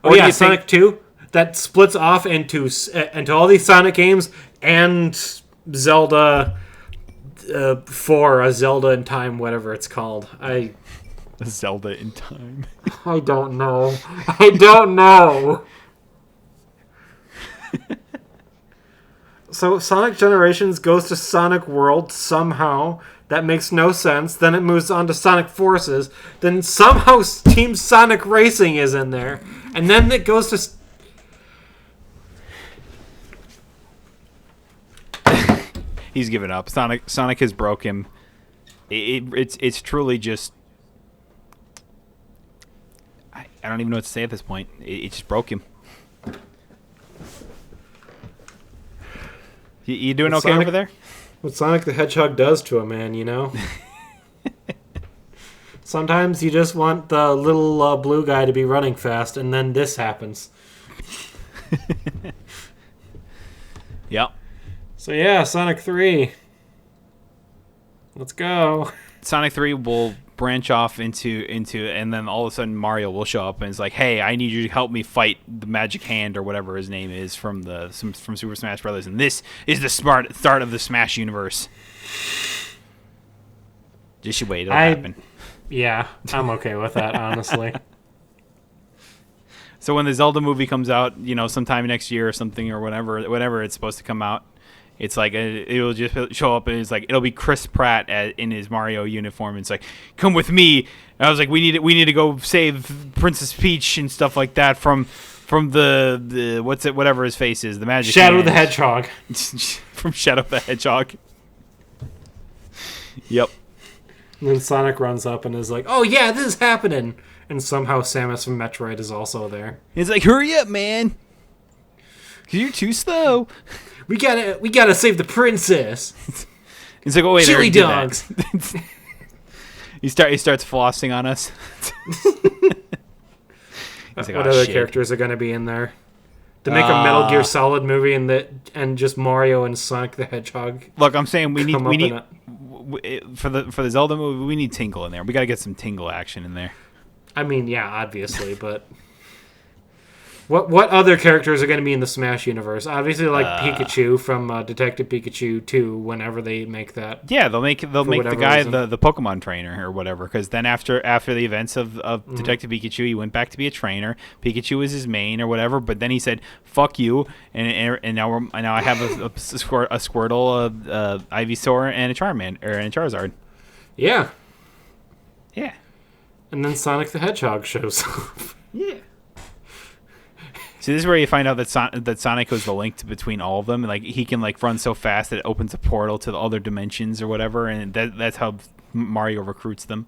Oh yeah, Sonic 2 that splits off into all these Sonic games and Zelda 4, a Zelda in Time, whatever it's called. A Zelda in Time. I don't know. I don't know. So Sonic Generations goes to Sonic World somehow. That makes no sense. Then it moves on to Sonic Forces. Then somehow Team Sonic Racing is in there. And then it goes to... He's given up. Sonic has broke him. It's truly just... I don't even know what to say at this point. It just broke him. You doing okay over there? What Sonic the Hedgehog does to a man, you know? Sometimes you just want the little blue guy to be running fast, and then this happens. Yep. So yeah, Sonic 3. Let's go. Sonic 3 will branch off into and then all of a sudden Mario will show up and it's like, hey, I need you to help me fight the Magic Hand or whatever his name is from Super Smash Brothers, and this is the start of the Smash universe. Just you wait, it'll happen. Yeah, I'm okay with that, honestly. So when the Zelda movie comes out, sometime next year or something, or whenever it's supposed to come out, it's like it'll just show up and it's like it'll be Chris Pratt in his Mario uniform. And it's like, come with me. And I was like, we need to go save Princess Peach and stuff like that from from the whatever his face is, the magic Shadow the Hedgehog. From Shadow the Hedgehog. Yep. And then Sonic runs up and is like, "Oh yeah, this is happening." And somehow Samus from Metroid is also there. He's like, "Hurry up, man! 'Cause you're too slow. We gotta save the princess." He's like, "Oh wait, chili dogs." He starts flossing on us. Like, what other characters are going to be in there? To make a Metal Gear Solid movie and just Mario and Sonic the Hedgehog. Look, I'm saying we need for the Zelda movie, we need Tingle in there. We got to get some Tingle action in there. I mean, yeah, obviously, but what other characters are going to be in the Smash universe? Obviously, like Pikachu from Detective Pikachu 2. Whenever they make that, yeah, they'll make the guy the Pokemon trainer or whatever. Because then after the events of Detective Pikachu, he went back to be a trainer. Pikachu was his main or whatever. But then he said, "Fuck you," and now I have a Squirtle, a Ivysaur, and a Charizard. Yeah. Yeah. And then Sonic the Hedgehog shows up. Yeah. See, this is where you find out that Sonic was the link between all of them. Like, he can run so fast that it opens a portal to the other dimensions or whatever, and that's how Mario recruits them.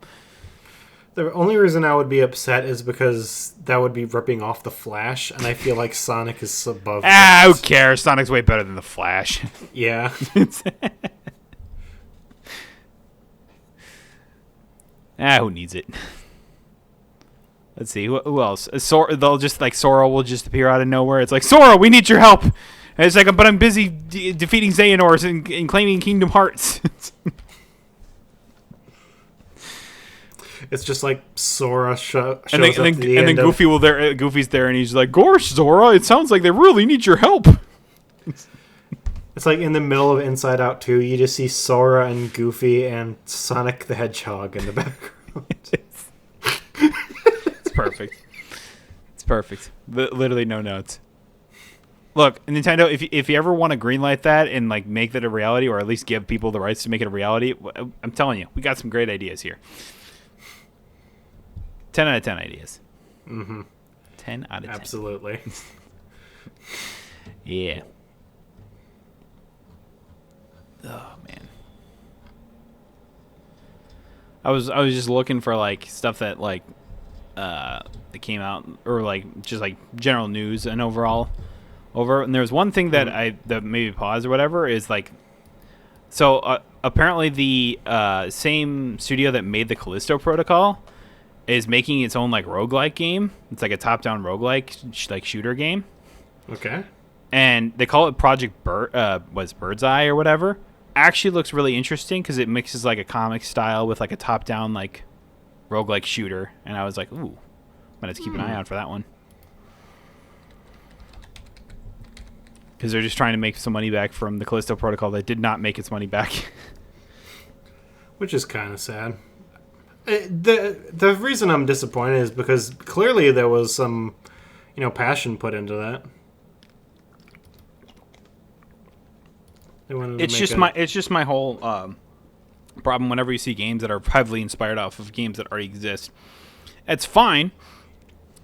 The only reason I would be upset is because that would be ripping off the Flash, and I feel like Sonic is above that. Who cares? Sonic's way better than the Flash. Yeah. Who needs it? Let's see, who else? They'll just Sora will just appear out of nowhere. It's like, Sora, we need your help. And it's like, but I'm busy defeating Xehanort and claiming Kingdom Hearts. It's just like Sora shows up and then Goofy's there, and he's like, "Gosh, Sora, it sounds like they really need your help." It's like in the middle of Inside Out 2, you just see Sora and Goofy and Sonic the Hedgehog in the background. Perfect. It's perfect. Literally no notes. Look, Nintendo, if you ever want to greenlight that and make that a reality, or at least give people the rights to make it a reality, I'm telling you, we got some great ideas here. 10 out of 10 ideas. Mm-hmm. 10 out of 10. Absolutely. Yeah. Oh man. I was just looking for stuff that that came out, or just general news and and there's one thing that that maybe pause or whatever is apparently the same studio that made the Callisto Protocol is making its own roguelike game. It's like a top-down roguelike shooter game. Okay. And they call it Project Bird's Eye or whatever. Actually looks really interesting because it mixes a comic style with a top-down roguelike shooter, and I was like, ooh, I'm gonna keep an eye out for that one, because they're just trying to make some money back from the Callisto Protocol that did not make its money back. Which is kind of sad. The reason I'm disappointed is because clearly there was some passion put into that. It's just my whole problem whenever you see games that are heavily inspired off of games that already exist. It's fine.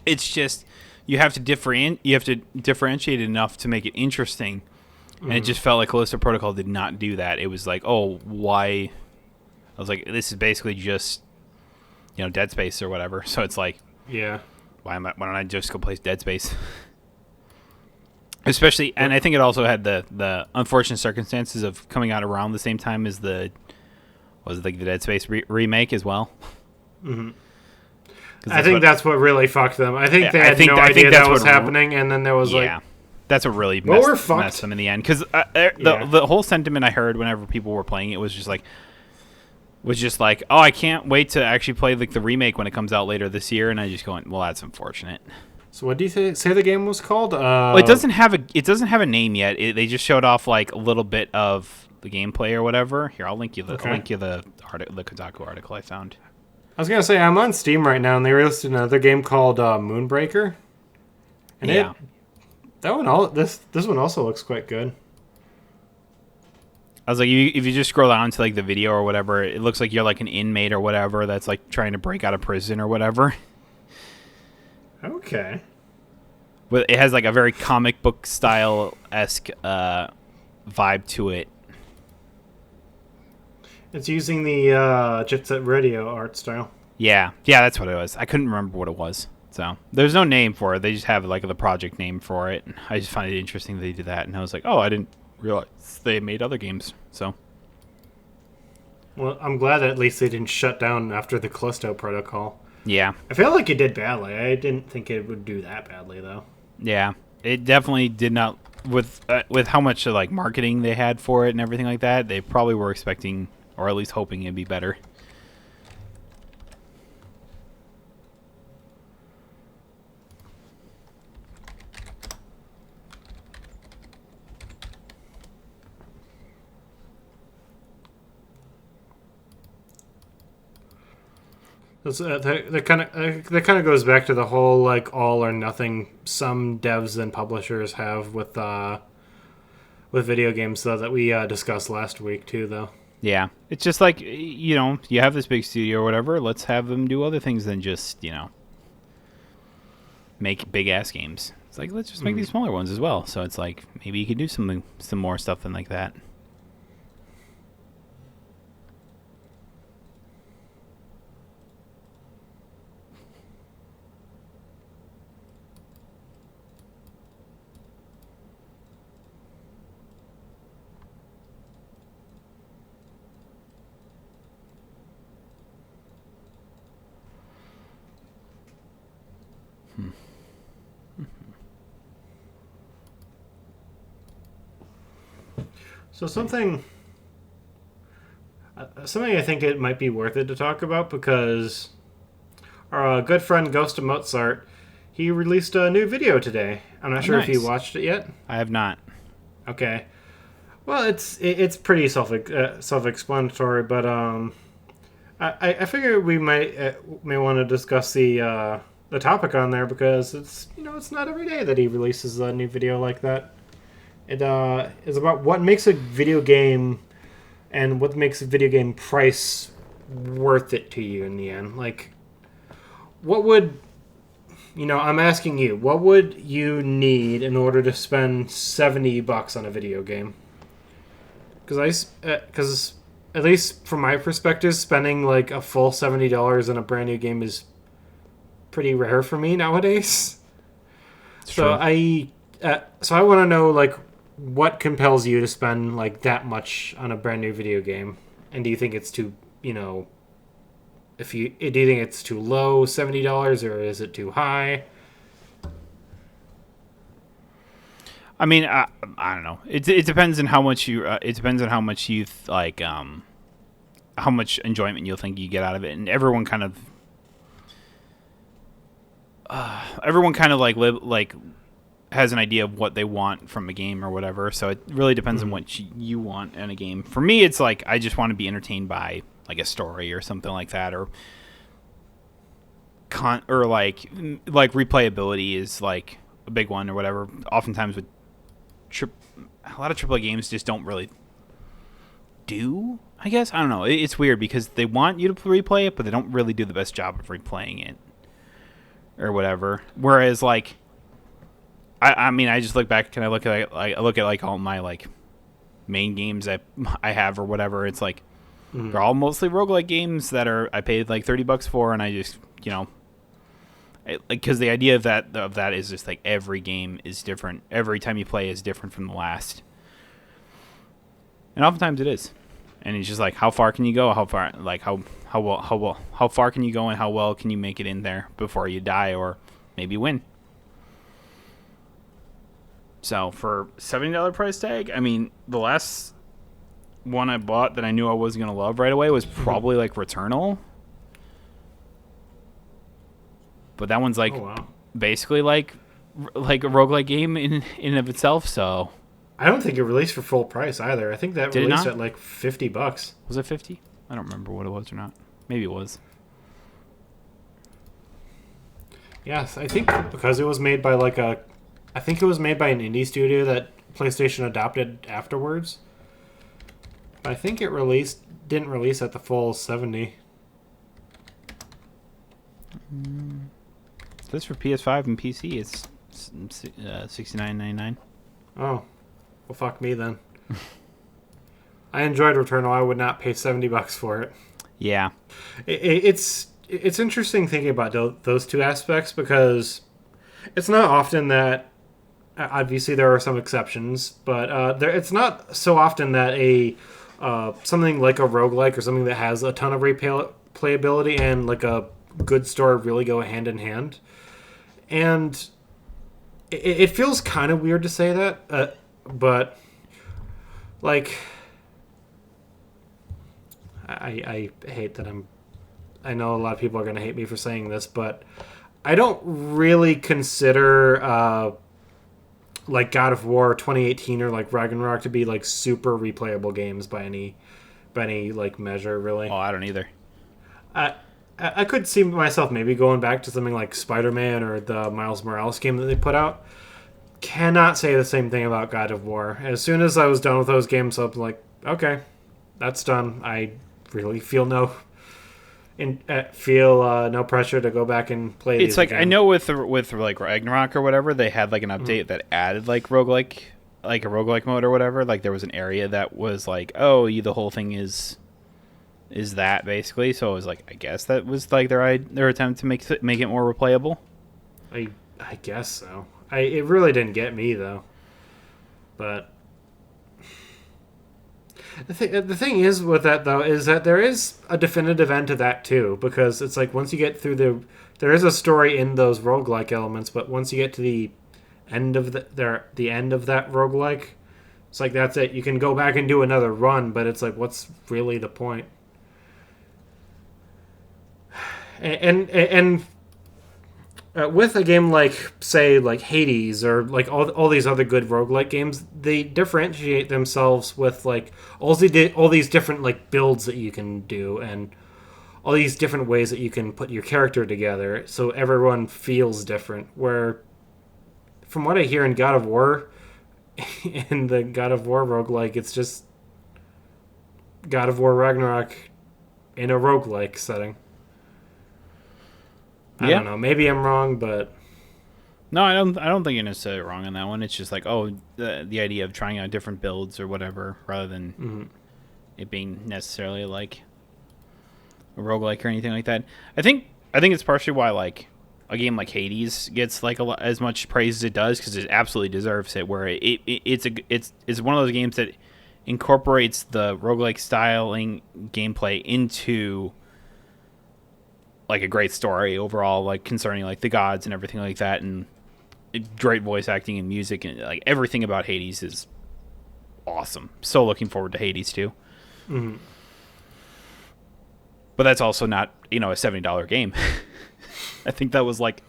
It's just you have to differentiate enough to make it interesting. And it just felt like Callisto Protocol did not do that. It was like, oh, why? I was like, this is basically just Dead Space or whatever. So it's like, yeah, why don't I just go play Dead Space? Especially, and I think it also had the unfortunate circumstances of coming out around the same time as the Dead Space remake as well. Mm-hmm. I think that's what really fucked them. I think they had no idea that was happening, and then there was that's what really messed them in the end. Because the whole sentiment I heard whenever people were playing it was just like, oh, I can't wait to actually play the remake when it comes out later this year, and I just going, well, that's unfortunate. So what do you say the game was called? Well, it doesn't have a name yet. They just showed off a little bit of the gameplay or whatever. Here, I'll link you the Kotaku article I found. I was gonna say I'm on Steam right now, and they released another game called Moonbreaker. And this one also looks quite good. I was like, if you just scroll down to the video or whatever, it looks like you're an inmate or whatever that's trying to break out of prison or whatever. Okay. It has like a very comic book style esque vibe to it. It's using the Jet Set Radio art style. Yeah, that's what it was. I couldn't remember what it was. So there's no name for it. They just have like the project name for it. I just find it interesting that they did that, and I was like, oh, I didn't realize they made other games. So. Well, I'm glad that at least they didn't shut down after the Callisto Protocol. Yeah. I feel like it did badly. I didn't think it would do that badly, though. Yeah, it definitely did not. With how much like marketing they had for it and everything like that, they probably were expecting, or at least hoping, it'd be better. That kind of goes back to the whole like all or nothing some devs and publishers have with video games, though, that we discussed last week too, though. Yeah, it's just like, you have this big studio or whatever. Let's have them do other things than just make big ass games. It's like, let's just make these smaller ones as well. So it's like maybe you could do some more stuff than like that. So something I think it might be worth it to talk about, because our good friend Ghost of Mozart, he released a new video today. I'm not sure if you watched it yet. I have not. Okay. Well, it's pretty self-explanatory, but I figure we may want to discuss the topic on there, because it's not every day that he releases a new video like that. It is about what makes a video game and what makes a video game price worth it to you in the end. Like, what would, I'm asking you, what would you need in order to spend $70 on a video game? Because at least from my perspective, spending like a full $70 on a brand new game is pretty rare for me nowadays. So I want to know, like, what compels you to spend like that much on a brand new video game? And do you think it's too, do you think it's too low, $70, or is it too high? I mean, I don't know. It depends on how much you. It depends on how much you like. How much enjoyment you'll think you get out of it, and everyone kind of like has an idea of what they want from a game or whatever. So it really depends on what you want in a game. For me, it's like I just want to be entertained by like a story or something like that, or like replayability is like a big one or whatever. Oftentimes with a lot of AAA games just don't really do. I guess I don't know. It's weird because they want you to replay it, but they don't really do the best job of replaying it or whatever. Whereas like. I mean, I just look back and I look at like all my like main games I have or whatever. It's like they're all mostly roguelike games that I paid like $30 for, and I just because the idea of that is just like every game is different. Every time you play is different from the last, and oftentimes it is. And it's just like, how far can you go? How far, like how far can you go, and how well can you make it in there before you die or maybe win? So for $70 price tag, I mean, the last one I bought that I knew I wasn't going to love right away was probably like Returnal. But that one's like basically like a roguelike game in and of itself, so. I don't think it released for full price either. I think that released at like $50. Was it 50? I don't remember what it was or not. Maybe it was. Yes, I think because it was made by I think it was made by an indie studio that PlayStation adopted afterwards. I think it didn't release at the full 70. This for PS5 and PC. It's $69.99. Oh, well, fuck me then. I enjoyed Returnal. I would not pay $70 for it. Yeah, it's interesting thinking about those two aspects because it's not often that. Obviously, there are some exceptions, but it's not so often that something like a roguelike or something that has a ton of replayability and like a good story really go hand in hand. And it feels kind of weird to say that, but like I hate that I know a lot of people are going to hate me for saying this, but I don't really consider like God of War 2018 or like Ragnarok to be like super replayable games by any like measure, really. Oh, I don't either. I could see myself maybe going back to something like Spider-Man or the Miles Morales game that they put out. Cannot say the same thing about God of War. As soon as I was done with those games, I was like, okay, that's done. I really feel no pressure to go back and play these It's like again. I know with like Ragnarok or whatever, they had like an update that added like roguelike, like a roguelike mode or whatever. Like there was an area that was like, oh, the whole thing is that basically. So it was like, I guess that was like their attempt to make it more replayable. I guess so. It really didn't get me though. But the thing is with that though is that there is a definitive end to that too, because it's like once you get through there is a story in those roguelike elements, but once you get to the end of the end of that roguelike, it's like that's it. You can go back and do another run, but it's like what's really the point? And with a game like, say, like Hades or like all these other good roguelike games, they differentiate themselves with like all these different like builds that you can do and all these different ways that you can put your character together, so everyone feels different. Where, from what I hear in God of War, in the God of War roguelike, it's just God of War Ragnarok in a roguelike setting. I don't know. Maybe I'm wrong, but no, I don't think you're necessarily wrong on that one. It's just like, oh, the idea of trying out different builds or whatever, rather than it being necessarily like a roguelike or anything like that. I think it's partially why like a game like Hades gets like as much praise as it does, because it absolutely deserves it. Where it's one of those games that incorporates the roguelike styling gameplay into like a great story overall, like concerning like the gods and everything like that, and great voice acting and music, and like everything about Hades is awesome. So looking forward to Hades too. Mm-hmm. But that's also not a $70 game. I think that was like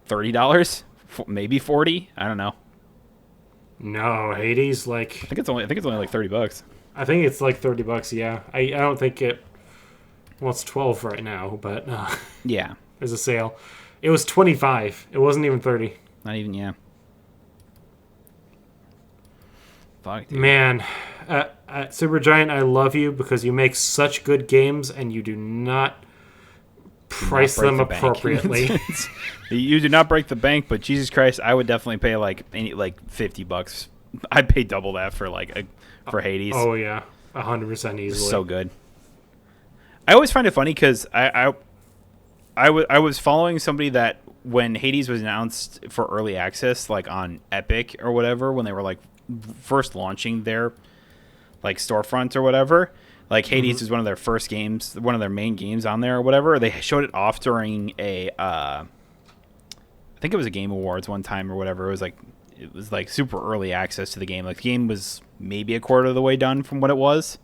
$30, maybe $40. I don't know. No, Hades like I think it's only like $30. I think it's like $30. Yeah, I don't think it. Well, it's 12 right now, but yeah, there's a sale. It was 25. It wasn't even 30. Not even, yeah. Fuck, dude. Man, Supergiant, I love you because you make such good games and you do not price them appropriately. You do not break the bank, but Jesus Christ, I would definitely pay like $50. I'd pay double that for for Hades. Oh yeah, 100% easily. So good. I always find it funny because I was following somebody that when Hades was announced for early access, like on Epic or whatever, when they were like first launching their like storefront or whatever, like Hades is one of their first games, one of their main games on there or whatever. They showed it off during I think it was a Game Awards one time or whatever. It was like super early access to the game. Like the game was maybe a quarter of the way done from what it was.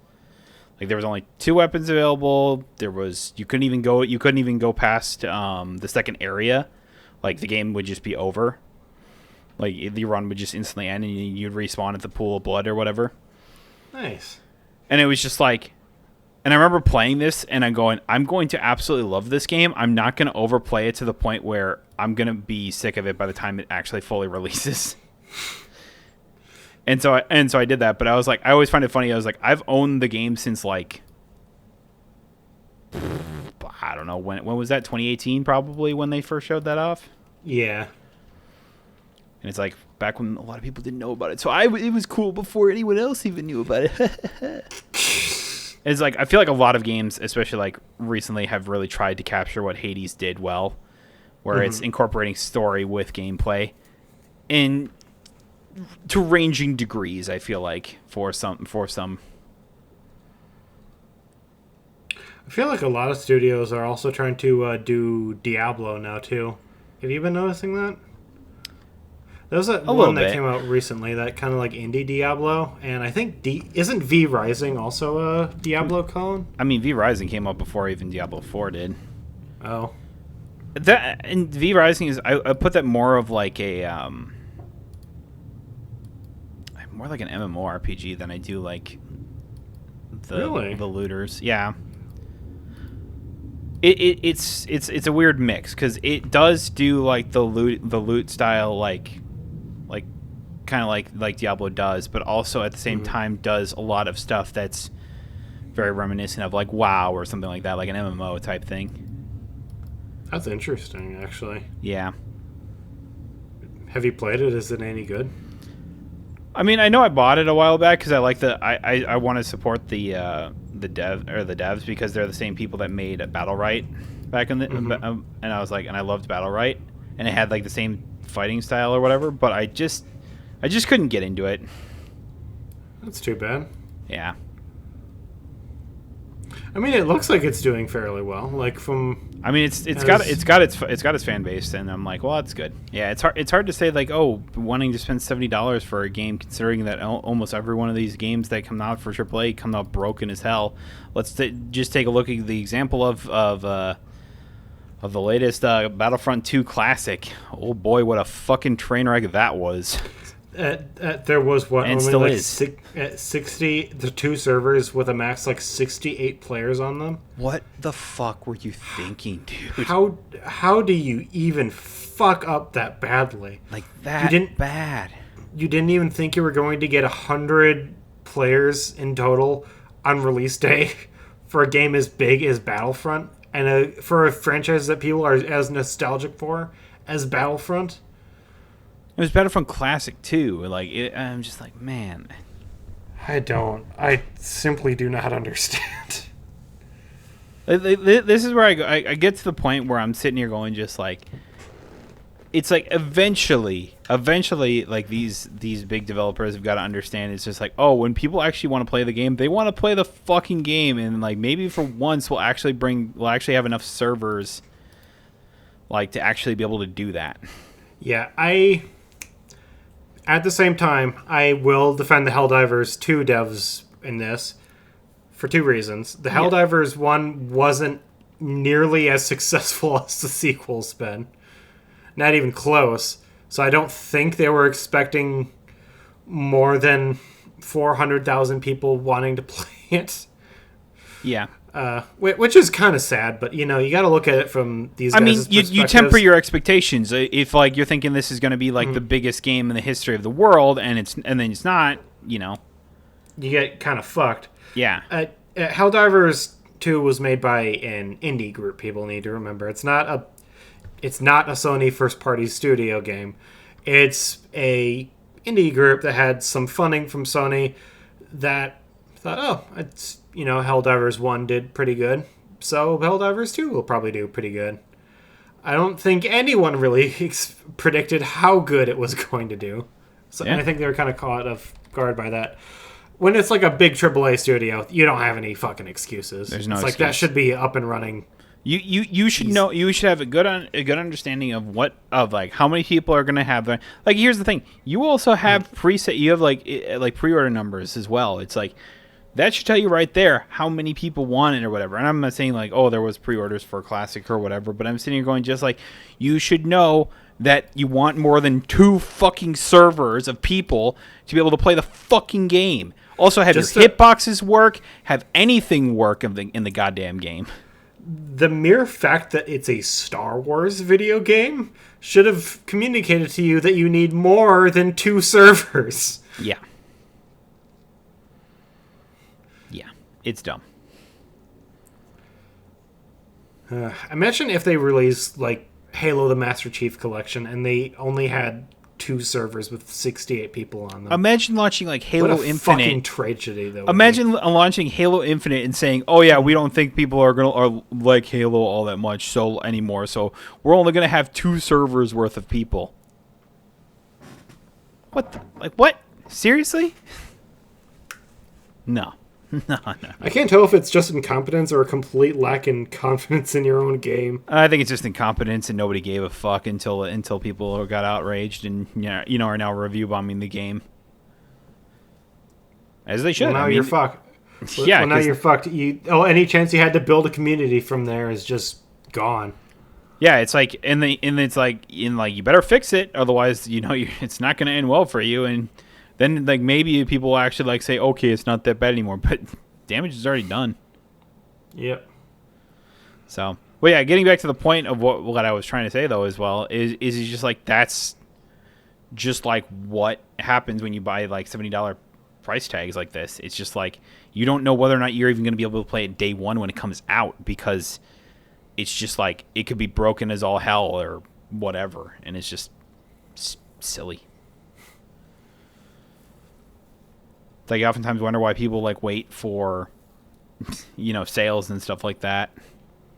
Like there was only 2 weapons available. You couldn't even go past the second area. Like the game would just be over. Like the run would just instantly end and you'd respawn at the pool of blood or whatever. Nice. And it was just like, and I remember playing this and I'm going to absolutely love this game. I'm not going to overplay it to the point where I'm going to be sick of it by the time it actually fully releases. And so I did that, but I was like, I always find it funny. I was like, I've owned the game since like, I don't know when was that? 2018 probably when they first showed that off. Yeah. And it's like back when a lot of people didn't know about it. So it was cool before anyone else even knew about it. It's like I feel like a lot of games, especially like recently, have really tried to capture what Hades did well, where it's incorporating story with gameplay, and to ranging degrees. I feel like for some. I feel like a lot of studios are also trying to do Diablo now too. Have you been noticing that? There was one that came out recently, that kind of like indie Diablo, and I think isn't V Rising also a Diablo clone? I mean, V Rising came out before even Diablo 4 did. Oh. That and V Rising is I put that more of like a more like an MMORPG than I do like the looters. Yeah. It's a weird mix because it does do like the loot style like kind of like Diablo does, but also at the same time does a lot of stuff that's very reminiscent of like WoW or something like that, like an MMO type thing. That's interesting, actually. Yeah. Have you played it? Is it any good? I mean, I know I bought it a while back because I like I want to support the devs because they're the same people that made Battleright back in the and I was like, and I loved Battleright, and it had like the same fighting style or whatever, but I just couldn't get into it. That's too bad. Yeah. I mean, it looks like it's doing fairly well. Like from, I mean, it's got its fan base, and I'm like, well, that's good. Yeah, it's hard to say like, oh, wanting to spend $70 for a game, considering that almost every one of these games that come out for AAA come out broken as hell. Let's just take a look at the example of the latest Battlefront 2 Classic. Oh boy, what a fucking train wreck that was. There was what, and only still like is. 60, the 2 servers with a max like 68 players on them. What the fuck were you thinking, dude? How do you even fuck up that badly? Like that bad? You didn't even think you were going to get 100 players in total on release day for a game as big as Battlefront, and for a franchise that people are as nostalgic for as Battlefront. It was Battlefront Classic too. Like I'm just like, man. I simply do not understand. This is where I get to the point where I'm sitting here going, just like, it's like eventually, like these big developers have got to understand. It's just like, oh, when people actually want to play the game, they want to play the fucking game, and like maybe for once we'll actually have enough servers, like to actually be able to do that. Yeah, at the same time, I will defend the Helldivers 2 devs in this for 2 reasons. The Helldivers 1 wasn't nearly as successful as the sequel's been. Not even close. So I don't think they were expecting more than 400,000 people wanting to play it. Yeah. Which is kind of sad, but you got to look at it from these guys' perspectives. You temper your expectations. If like you're thinking this is going to be like the biggest game in the history of the world, and then it's not, you get kind of fucked. Yeah. Helldivers 2 was made by an indie group. People need to remember it's not a Sony first party studio game. It's a indie group that had some funding from Sony that thought, oh, it's Helldivers 1 did pretty good, so Helldivers 2 will probably do pretty good. I don't think anyone really predicted how good it was going to do. So I think they were kind of caught off guard by that. When it's like a big AAA studio, you don't have any fucking excuses. There's no it's excuse. Like that should be up and running. You should know. You should have a good understanding of like how many people are going to have. Like here's the thing. You also have preset. You have like pre-order numbers as well. It's like that should tell you right there how many people want it or whatever. And I'm not saying like, oh, there was pre-orders for Classic or whatever, but I'm sitting here going just like, you should know that you want more than 2 fucking servers of people to be able to play the fucking game. Also have your hitboxes work, have anything work in the goddamn game. The mere fact that it's a Star Wars video game should have communicated to you that you need more than 2 servers. Yeah. It's dumb. Imagine if they released like Halo the Master Chief Collection and they only had 2 servers with 68 people on them. Imagine launching like Halo what a Infinite. Fucking tragedy, though. Imagine launching Halo Infinite and saying, "Oh yeah, we don't think people are like Halo all that much anymore. So we're only gonna have 2 servers worth of people." What? Seriously? No. No. I can't tell if it's just incompetence or a complete lack in confidence in your own game. I think it's just incompetence, and nobody gave a fuck until people got outraged and are now review bombing the game, as they should. Well, now you're fucked. Yeah. Well, now you're fucked. Any chance you had to build a community from there is just gone. Yeah, it's like, you better fix it, otherwise, it's not going to end well for you. And then, like, maybe people will actually, like, say, okay, it's not that bad anymore. But damage is already done. Yep. So, well, yeah, getting back to the point of what I was trying to say, though, as well, is just, like, that's just, like, what happens when you buy, like, $70 price tags like this. It's just, like, you don't know whether or not you're even going to be able to play it day one when it comes out, because it's just, like, it could be broken as all hell or whatever, and it's just silly. It's like, I oftentimes wonder why people, like, wait for, sales and stuff like that.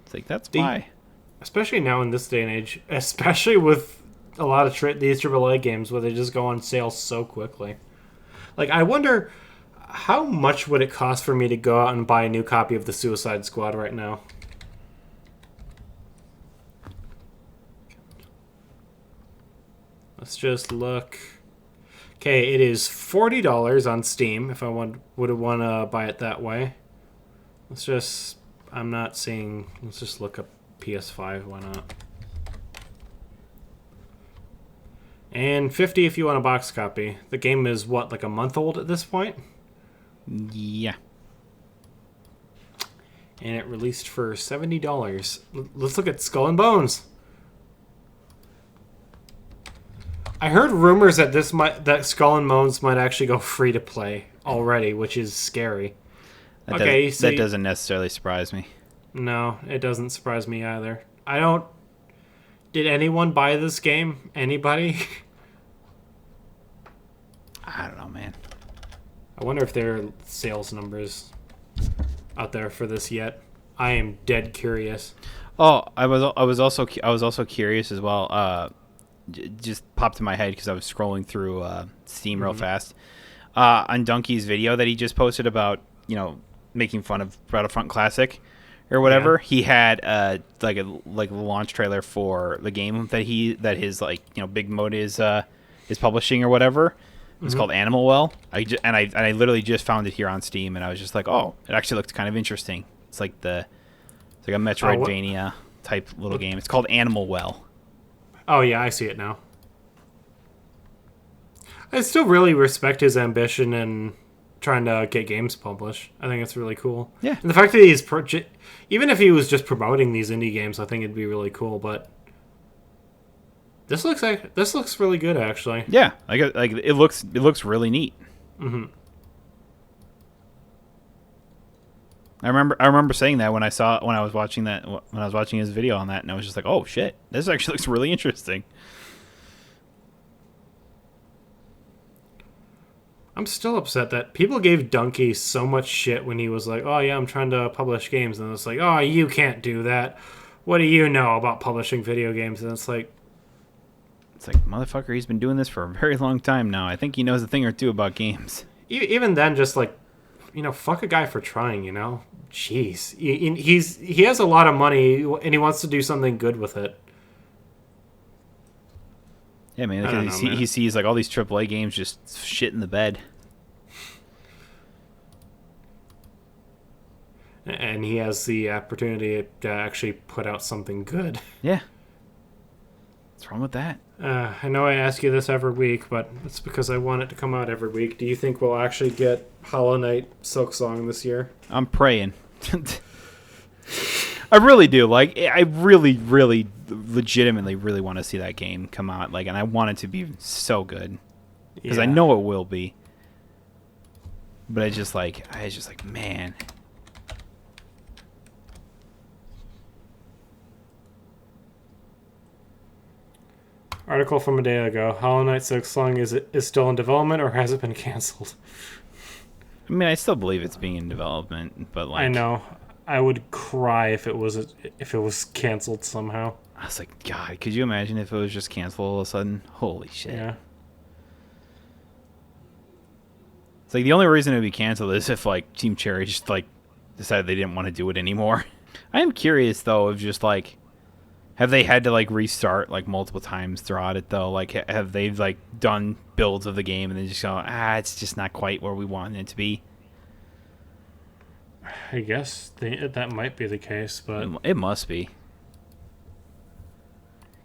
It's like, that's why. Especially now in this day and age, especially with a lot of these AAA games where they just go on sale so quickly. Like, I wonder, how much would it cost for me to go out and buy a new copy of the Suicide Squad right now? Let's just look. Okay, it is $40 on Steam if I would want to buy it that way. I'm not seeing, let's just look up PS5, why not? And $50 if you want a box copy. The game is, what, like a month old at this point? Yeah. And it released for $70. Let's look at Skull and Bones. I heard rumors that that Skull and Bones might actually go free to play already, which is scary. That doesn't necessarily surprise me. No, it doesn't surprise me either. Did anyone buy this game? Anybody? I don't know, man. I wonder if there are sales numbers out there for this yet. I am dead curious. Oh, I was also curious as well. Just popped in my head because I was scrolling through Steam real fast. On Donkey's video that he just posted about, making fun of Battlefront Classic or whatever, he had like a launch trailer for the game that his Big Mode is publishing or whatever. It's called Animal Well. I literally just found it here on Steam, and I was just like, oh, it actually looked kind of interesting. It's like a Metroidvania type little game. It's called Animal Well. Oh yeah, I see it now. I still really respect his ambition in trying to get games published. I think it's really cool. Yeah. And the fact that he's even if he was just promoting these indie games, I think it'd be really cool. But this looks really good, actually. Yeah, it looks really neat. Mm-hmm. I remember saying that when I was watching his video on that, and I was just like, oh shit, this actually looks really interesting. I'm still upset that people gave Donkey so much shit when he was like, oh yeah, I'm trying to publish games, and it's like, oh, you can't do that. What do you know about publishing video games? And it's like, motherfucker, he's been doing this for a very long time now. I think he knows a thing or two about games. Even then, just like, fuck a guy for trying, Jeez. He has a lot of money, and he wants to do something good with it. Yeah, man, he sees, like, all these AAA games just shit in the bed. And he has the opportunity to actually put out something good. Yeah. What's wrong with that? I know I ask you this every week, but it's because I want it to come out every week. Do you think we'll actually get Hollow Knight Silksong this year? I'm praying. I really do. Like, I really, really, legitimately really want to see that game come out. Like, and I want it to be so good. Because I know it will be. But I just like, man. All Article from a day ago. Hollow Knight Silksong is still in development or has it been canceled? I mean, I still believe it's being in development, but like I know. I would cry if it was canceled somehow. I was like, God, could you imagine if it was just canceled all of a sudden? Holy shit. Yeah. It's like the only reason it would be canceled is if like Team Cherry just like decided they didn't want to do it anymore. I am curious though of just like, have they had to like restart like multiple times throughout it though? Like have they like done builds of the game and they just go, it's just not quite where we want it to be? I guess that might be the case, but it must be.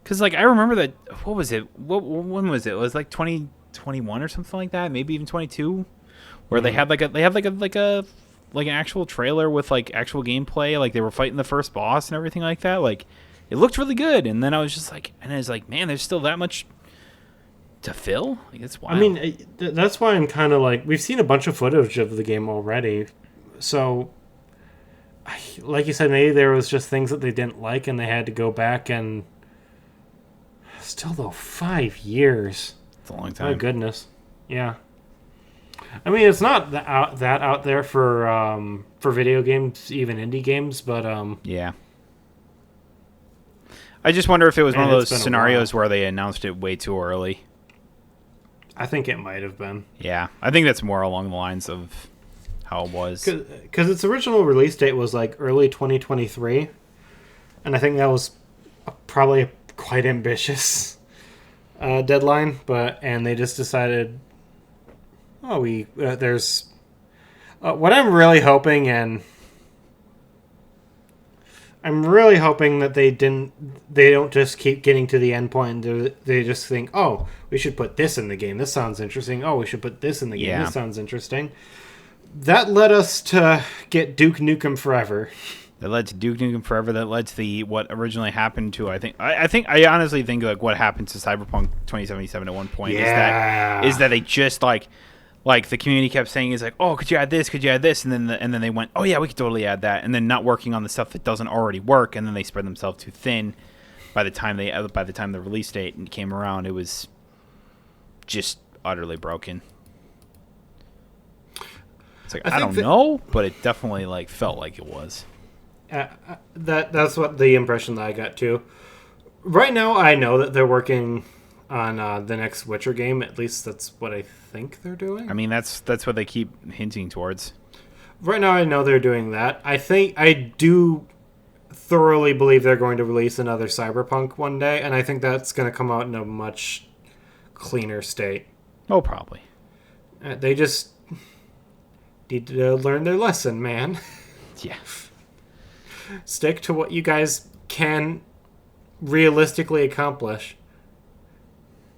Cause like I remember that. What was it? When was it? It was like 2021 or something like that. Maybe even 22, where they had like an actual trailer with like actual gameplay. Like they were fighting the first boss and everything like that. Like it looked really good. And then I was just like, man, there's still that much to fill. Like it's wild. I mean, that's why I'm kind of like, we've seen a bunch of footage of the game already. So, like you said, maybe there was just things that they didn't like and they had to go back and... Still, though, 5 years. It's a long time. My goodness. Yeah. I mean, it's not that out there for video games, even indie games, but... Yeah. I just wonder if it was one of those scenarios where they announced it way too early. I think it might have been. Yeah. I think that's more along the lines of... how it was, because its original release date was like early 2023, and I think that was probably a quite ambitious deadline. And they just decided, there's what I'm really hoping, and I'm really hoping that they don't just keep getting to the end point. They just think, oh, we should put this in the game. This sounds interesting. Oh, we should put this in the game. Yeah. This sounds interesting. That led us to get Duke Nukem Forever. That led to Duke Nukem Forever. That led to what originally happened to I honestly think like what happened to Cyberpunk 2077 at one point is that they just like the community kept saying is like, oh, could you add this? Could you add this? And then they went, oh yeah, we could totally add that. And then not working on the stuff that doesn't already work. And then they spread themselves too thin. By the time the release date came around, it was just utterly broken. It's like, I don't know, but it definitely like felt like it was. That's what the impression that I got too. Right now, I know that they're working on the next Witcher game. At least that's what I think they're doing. I mean, that's what they keep hinting towards. Right now, I know they're doing that. I do thoroughly believe they're going to release another Cyberpunk one day, and I think that's going to come out in a much cleaner state. Oh, probably. They just need to learn their lesson, man. Yeah. Stick to what you guys can realistically accomplish.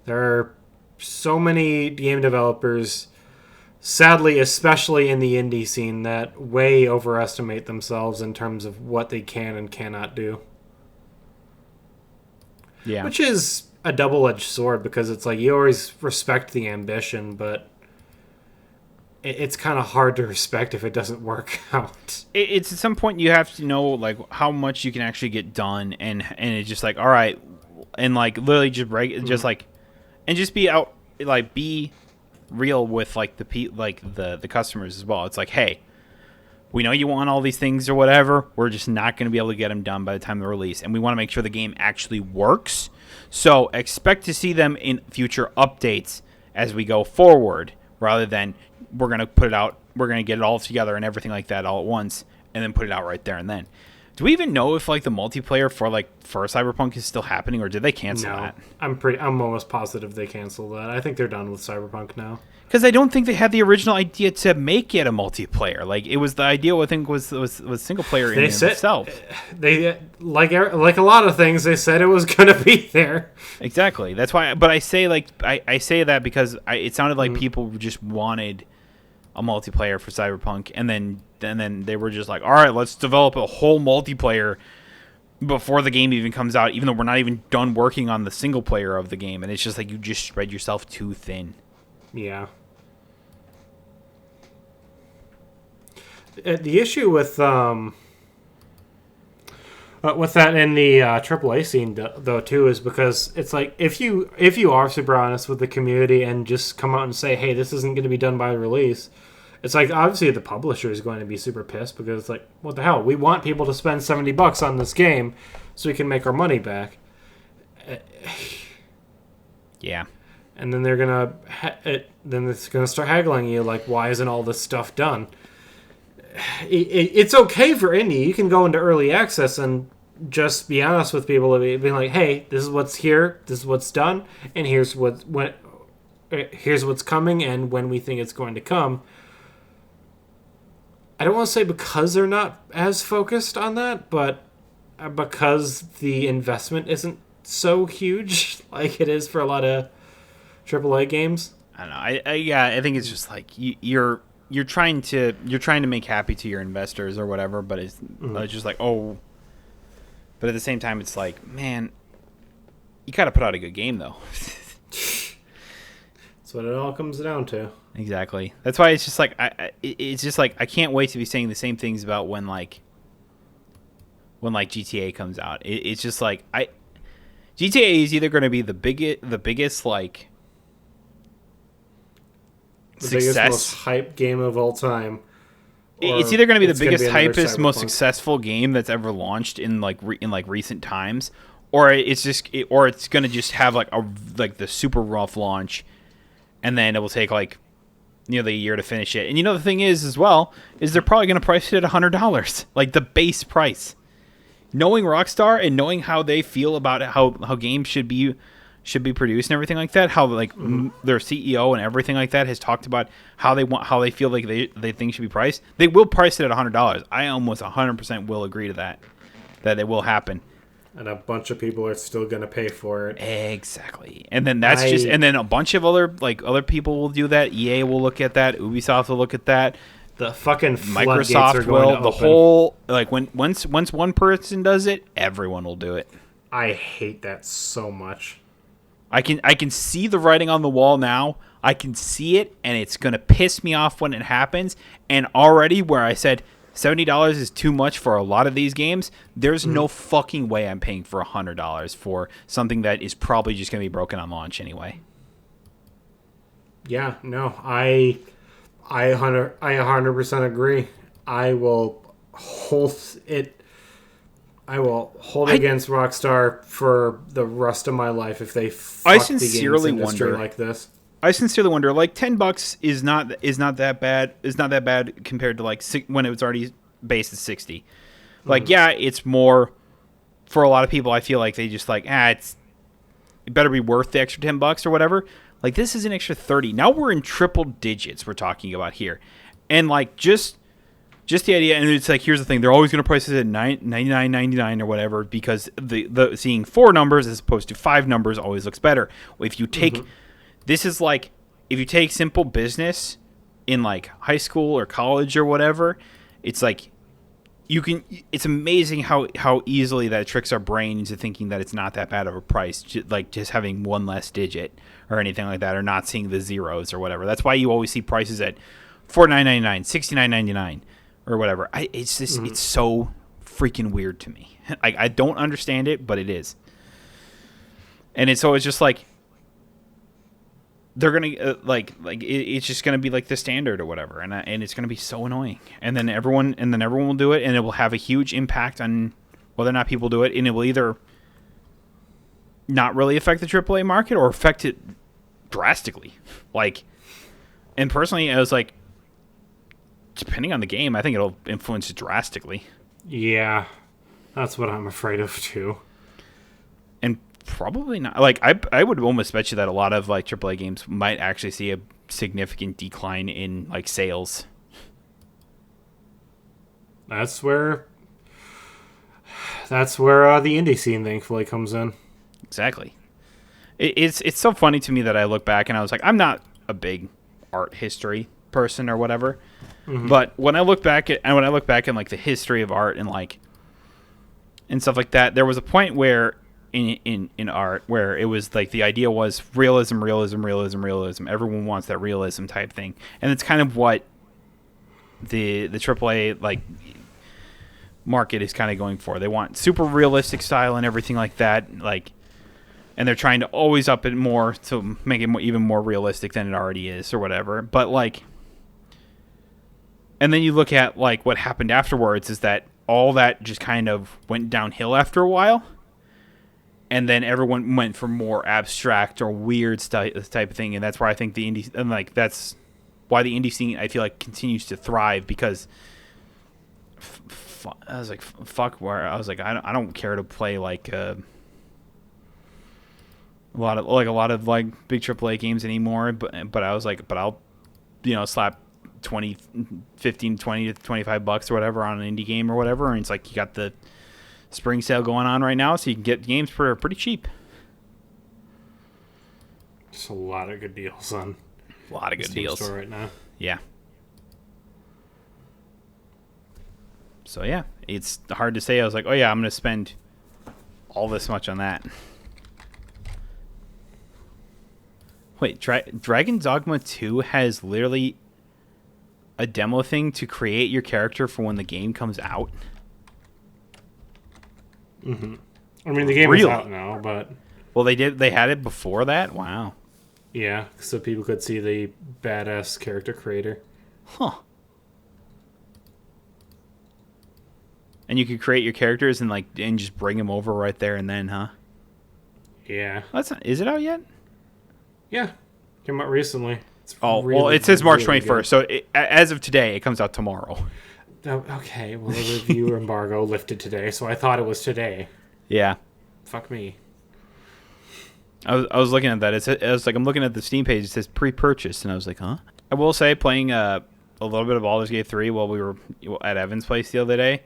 There are so many game developers, sadly, especially in the indie scene, that way overestimate themselves in terms of what they can and cannot do. Yeah. Which is a double-edged sword, because it's like you always respect the ambition, but it's kind of hard to respect if it doesn't work out. It's at some point you have to know like how much you can actually get done, and it's just like, all right, and like literally just break, just like, and just be out, like be real with like the customers as well. It's like, hey, we know you want all these things or whatever. We're just not going to be able to get them done by the time they release, and we want to make sure the game actually works. So expect to see them in future updates as we go forward, rather than we're going to put it out, we're going to get it all together and everything like that all at once, and then put it out right there and then. Do we even know if like the multiplayer for Cyberpunk is still happening, or did they cancel that? I'm almost positive they canceled that. I think they're done with Cyberpunk now. Because I don't think they had the original idea to make it a multiplayer. Like it was the idea, I think, was single player in itself. They like a lot of things, they said it was going to be there. Exactly. That's why. But I say I say that because it sounded like people just wanted a multiplayer for Cyberpunk, and then they were just like, all right, let's develop a whole multiplayer before the game even comes out, even though we're not even done working on the single player of the game. And it's just like you just spread yourself too thin. Yeah. The issue with But with that in the AAA scene, though, too, is because it's like if you are super honest with the community and just come out and say, hey, this isn't going to be done by release, it's like obviously the publisher is going to be super pissed because it's like, what the hell? We want people to spend $70 on this game so we can make our money back. Yeah. And then they're gonna then it's gonna start haggling you like, why isn't all this stuff done? It's okay for indie. You can go into early access and just be honest with people, being like, hey, this is what's here, this is what's done, and here's what's coming and when we think it's going to come. I don't want to say because they're not as focused on that, but because the investment isn't so huge like it is for a lot of AAA games. I don't know. I think it's just like you're trying to make happy to your investors or whatever, but it's just like, oh. But at the same time, it's like, man, you got to put out a good game though. That's what it all comes down to. Exactly. That's why it's just like I can't wait to be saying the same things about when GTA comes out. It's just like GTA is either going to be the biggest like the success, biggest, most hype game of all time. It's either going to be the biggest, hypest, most successful game that's ever launched in recent times, or it's going to just have like the super rough launch, and then it will take like nearly a year to finish it. And the thing is, as well, is they're probably going to price it at $100, like the base price. Knowing Rockstar and knowing how they feel about it, how games should be produced and everything like that, how their CEO and everything like that has talked about how they feel like they think should be priced. They will price it at $100. I almost 100% will agree to that it will happen. And a bunch of people are still going to pay for it. Exactly. And then and then a bunch of other people will do that. EA will look at that. Ubisoft will look at that. The fucking Microsoft will. The whole once one person does it, everyone will do it. I hate that so much. I can see the writing on the wall now. I can see it, and it's gonna piss me off when it happens. And already, where I said $70 is too much for a lot of these games, there's no fucking way I'm paying for $100 for something that is probably just gonna be broken on launch anyway. Yeah, no, I 100% agree. I will hold it. I will hold against Rockstar for the rest of my life if they fuck the games industry like this. I sincerely wonder. Like $10 is not that bad. Is not that bad compared to like when it was already based at 60. Like yeah, it's more for a lot of people. I feel like they just like it better be worth the extra $10 or whatever. Like this is an extra 30. Now we're in triple digits. We're talking about here, and like just the idea, and it's like, here's the thing: they're always going to price it at $99.99 or whatever, because the seeing 4 numbers as opposed to 5 numbers always looks better. If you take this is like if you take simple business in like high school or college or whatever, it's like it's amazing how easily that tricks our brain into thinking that it's not that bad of a price, like just having one less digit or anything like that, or not seeing the zeros or whatever. That's why you always see prices at $49.99, $69.99. Or whatever. It's just it's so freaking weird to me. I don't understand it, but it is. And it's always just like they're gonna it's just gonna be like the standard or whatever, and it's gonna be so annoying. And then everyone will do it, and it will have a huge impact on whether or not people do it, and it will either not really affect the AAA market or affect it drastically. Like, and personally, I was like, depending on the game, I think it'll influence it drastically. Yeah, that's what I'm afraid of too. And probably not. Like I would almost bet you that a lot of like AAA games might actually see a significant decline in like sales. That's where the indie scene thankfully comes in. Exactly. It's so funny to me that I look back and I was like, I'm not a big art history person or whatever. But when I look back at like the history of art and like and stuff like that, there was a point where in art where it was like the idea was realism. Everyone wants that realism type thing, and it's kind of what the AAA like market is kind of going for. They want super realistic style and everything like that. Like, and they're trying to always up it more to make it even more realistic than it already is or whatever. But like, and then you look at like what happened afterwards is that all that just kind of went downhill after a while. And then everyone went for more abstract or weird type of thing. And that's why I think the indie, and like, that's why the indie scene, I feel like, continues to thrive because I was like, fuck, where I was like, I don't care to play like a lot of like big AAA games anymore. But I was like, but I'll, slap 15, 20 to $25 or whatever on an indie game or whatever. And it's like, you got the spring sale going on right now, so you can get games for pretty cheap. Just a lot of good deals on a lot of good Steam deals store right now. Yeah. So yeah, it's hard to say. I was like, oh yeah, I'm going to spend all this much on that. Wait, Dragon's Dogma 2 has literally a demo thing to create your character for when the game comes out. Mm-hmm. I mean, the game is out now, but well, they had it before that. Wow. Yeah, so people could see the badass character creator. Huh. And you could create your characters and just bring them over right there and then, huh? Yeah. Is it out yet? Yeah, came out recently. Well, it says March 21st, good. So as of today, it comes out tomorrow. Okay, well, the review embargo lifted today, so I thought it was today. Yeah. Fuck me. I was looking at that. It was like, I'm looking at the Steam page. It says pre-purchase, and I was like, huh? I will say, playing a little bit of Baldur's Gate 3 while we were at Evan's place the other day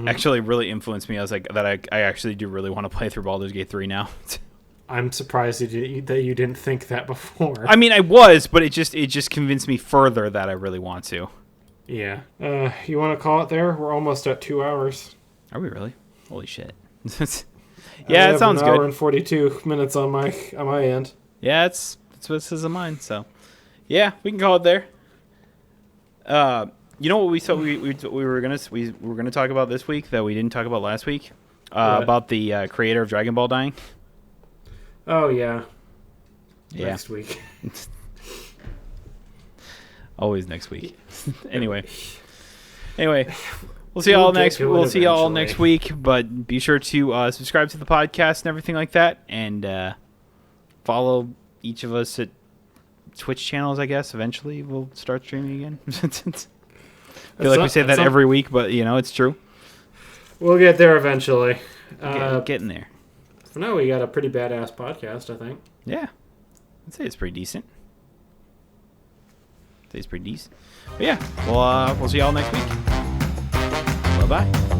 actually really influenced me. I was like, that I actually do really want to play through Baldur's Gate 3 now. I'm surprised that you didn't think that before. I mean, I was, but it just convinced me further that I really want to. Yeah. You want to call it there? We're almost at 2 hours. Are we really? Holy shit. Yeah, it sounds good. 1 hour and 42 minutes on my end. Yeah, that's what it says on mine. So, yeah, we can call it there. You know what we thought we were gonna talk about this week that we didn't talk about last week? About the creator of Dragon Ball dying. Oh yeah. Yeah. Next week. Always next week. Anyway, we'll see y'all next. We'll see y'all next week. But be sure to subscribe to the podcast and everything like that, and follow each of us at Twitch channels. I guess eventually we'll start streaming again. I feel like we say that every week, but it's true. We'll get there eventually. Getting there. For now, we got a pretty badass podcast, I think. Yeah, I'd say it's pretty decent. But yeah, we'll see y'all next week. Bye-bye.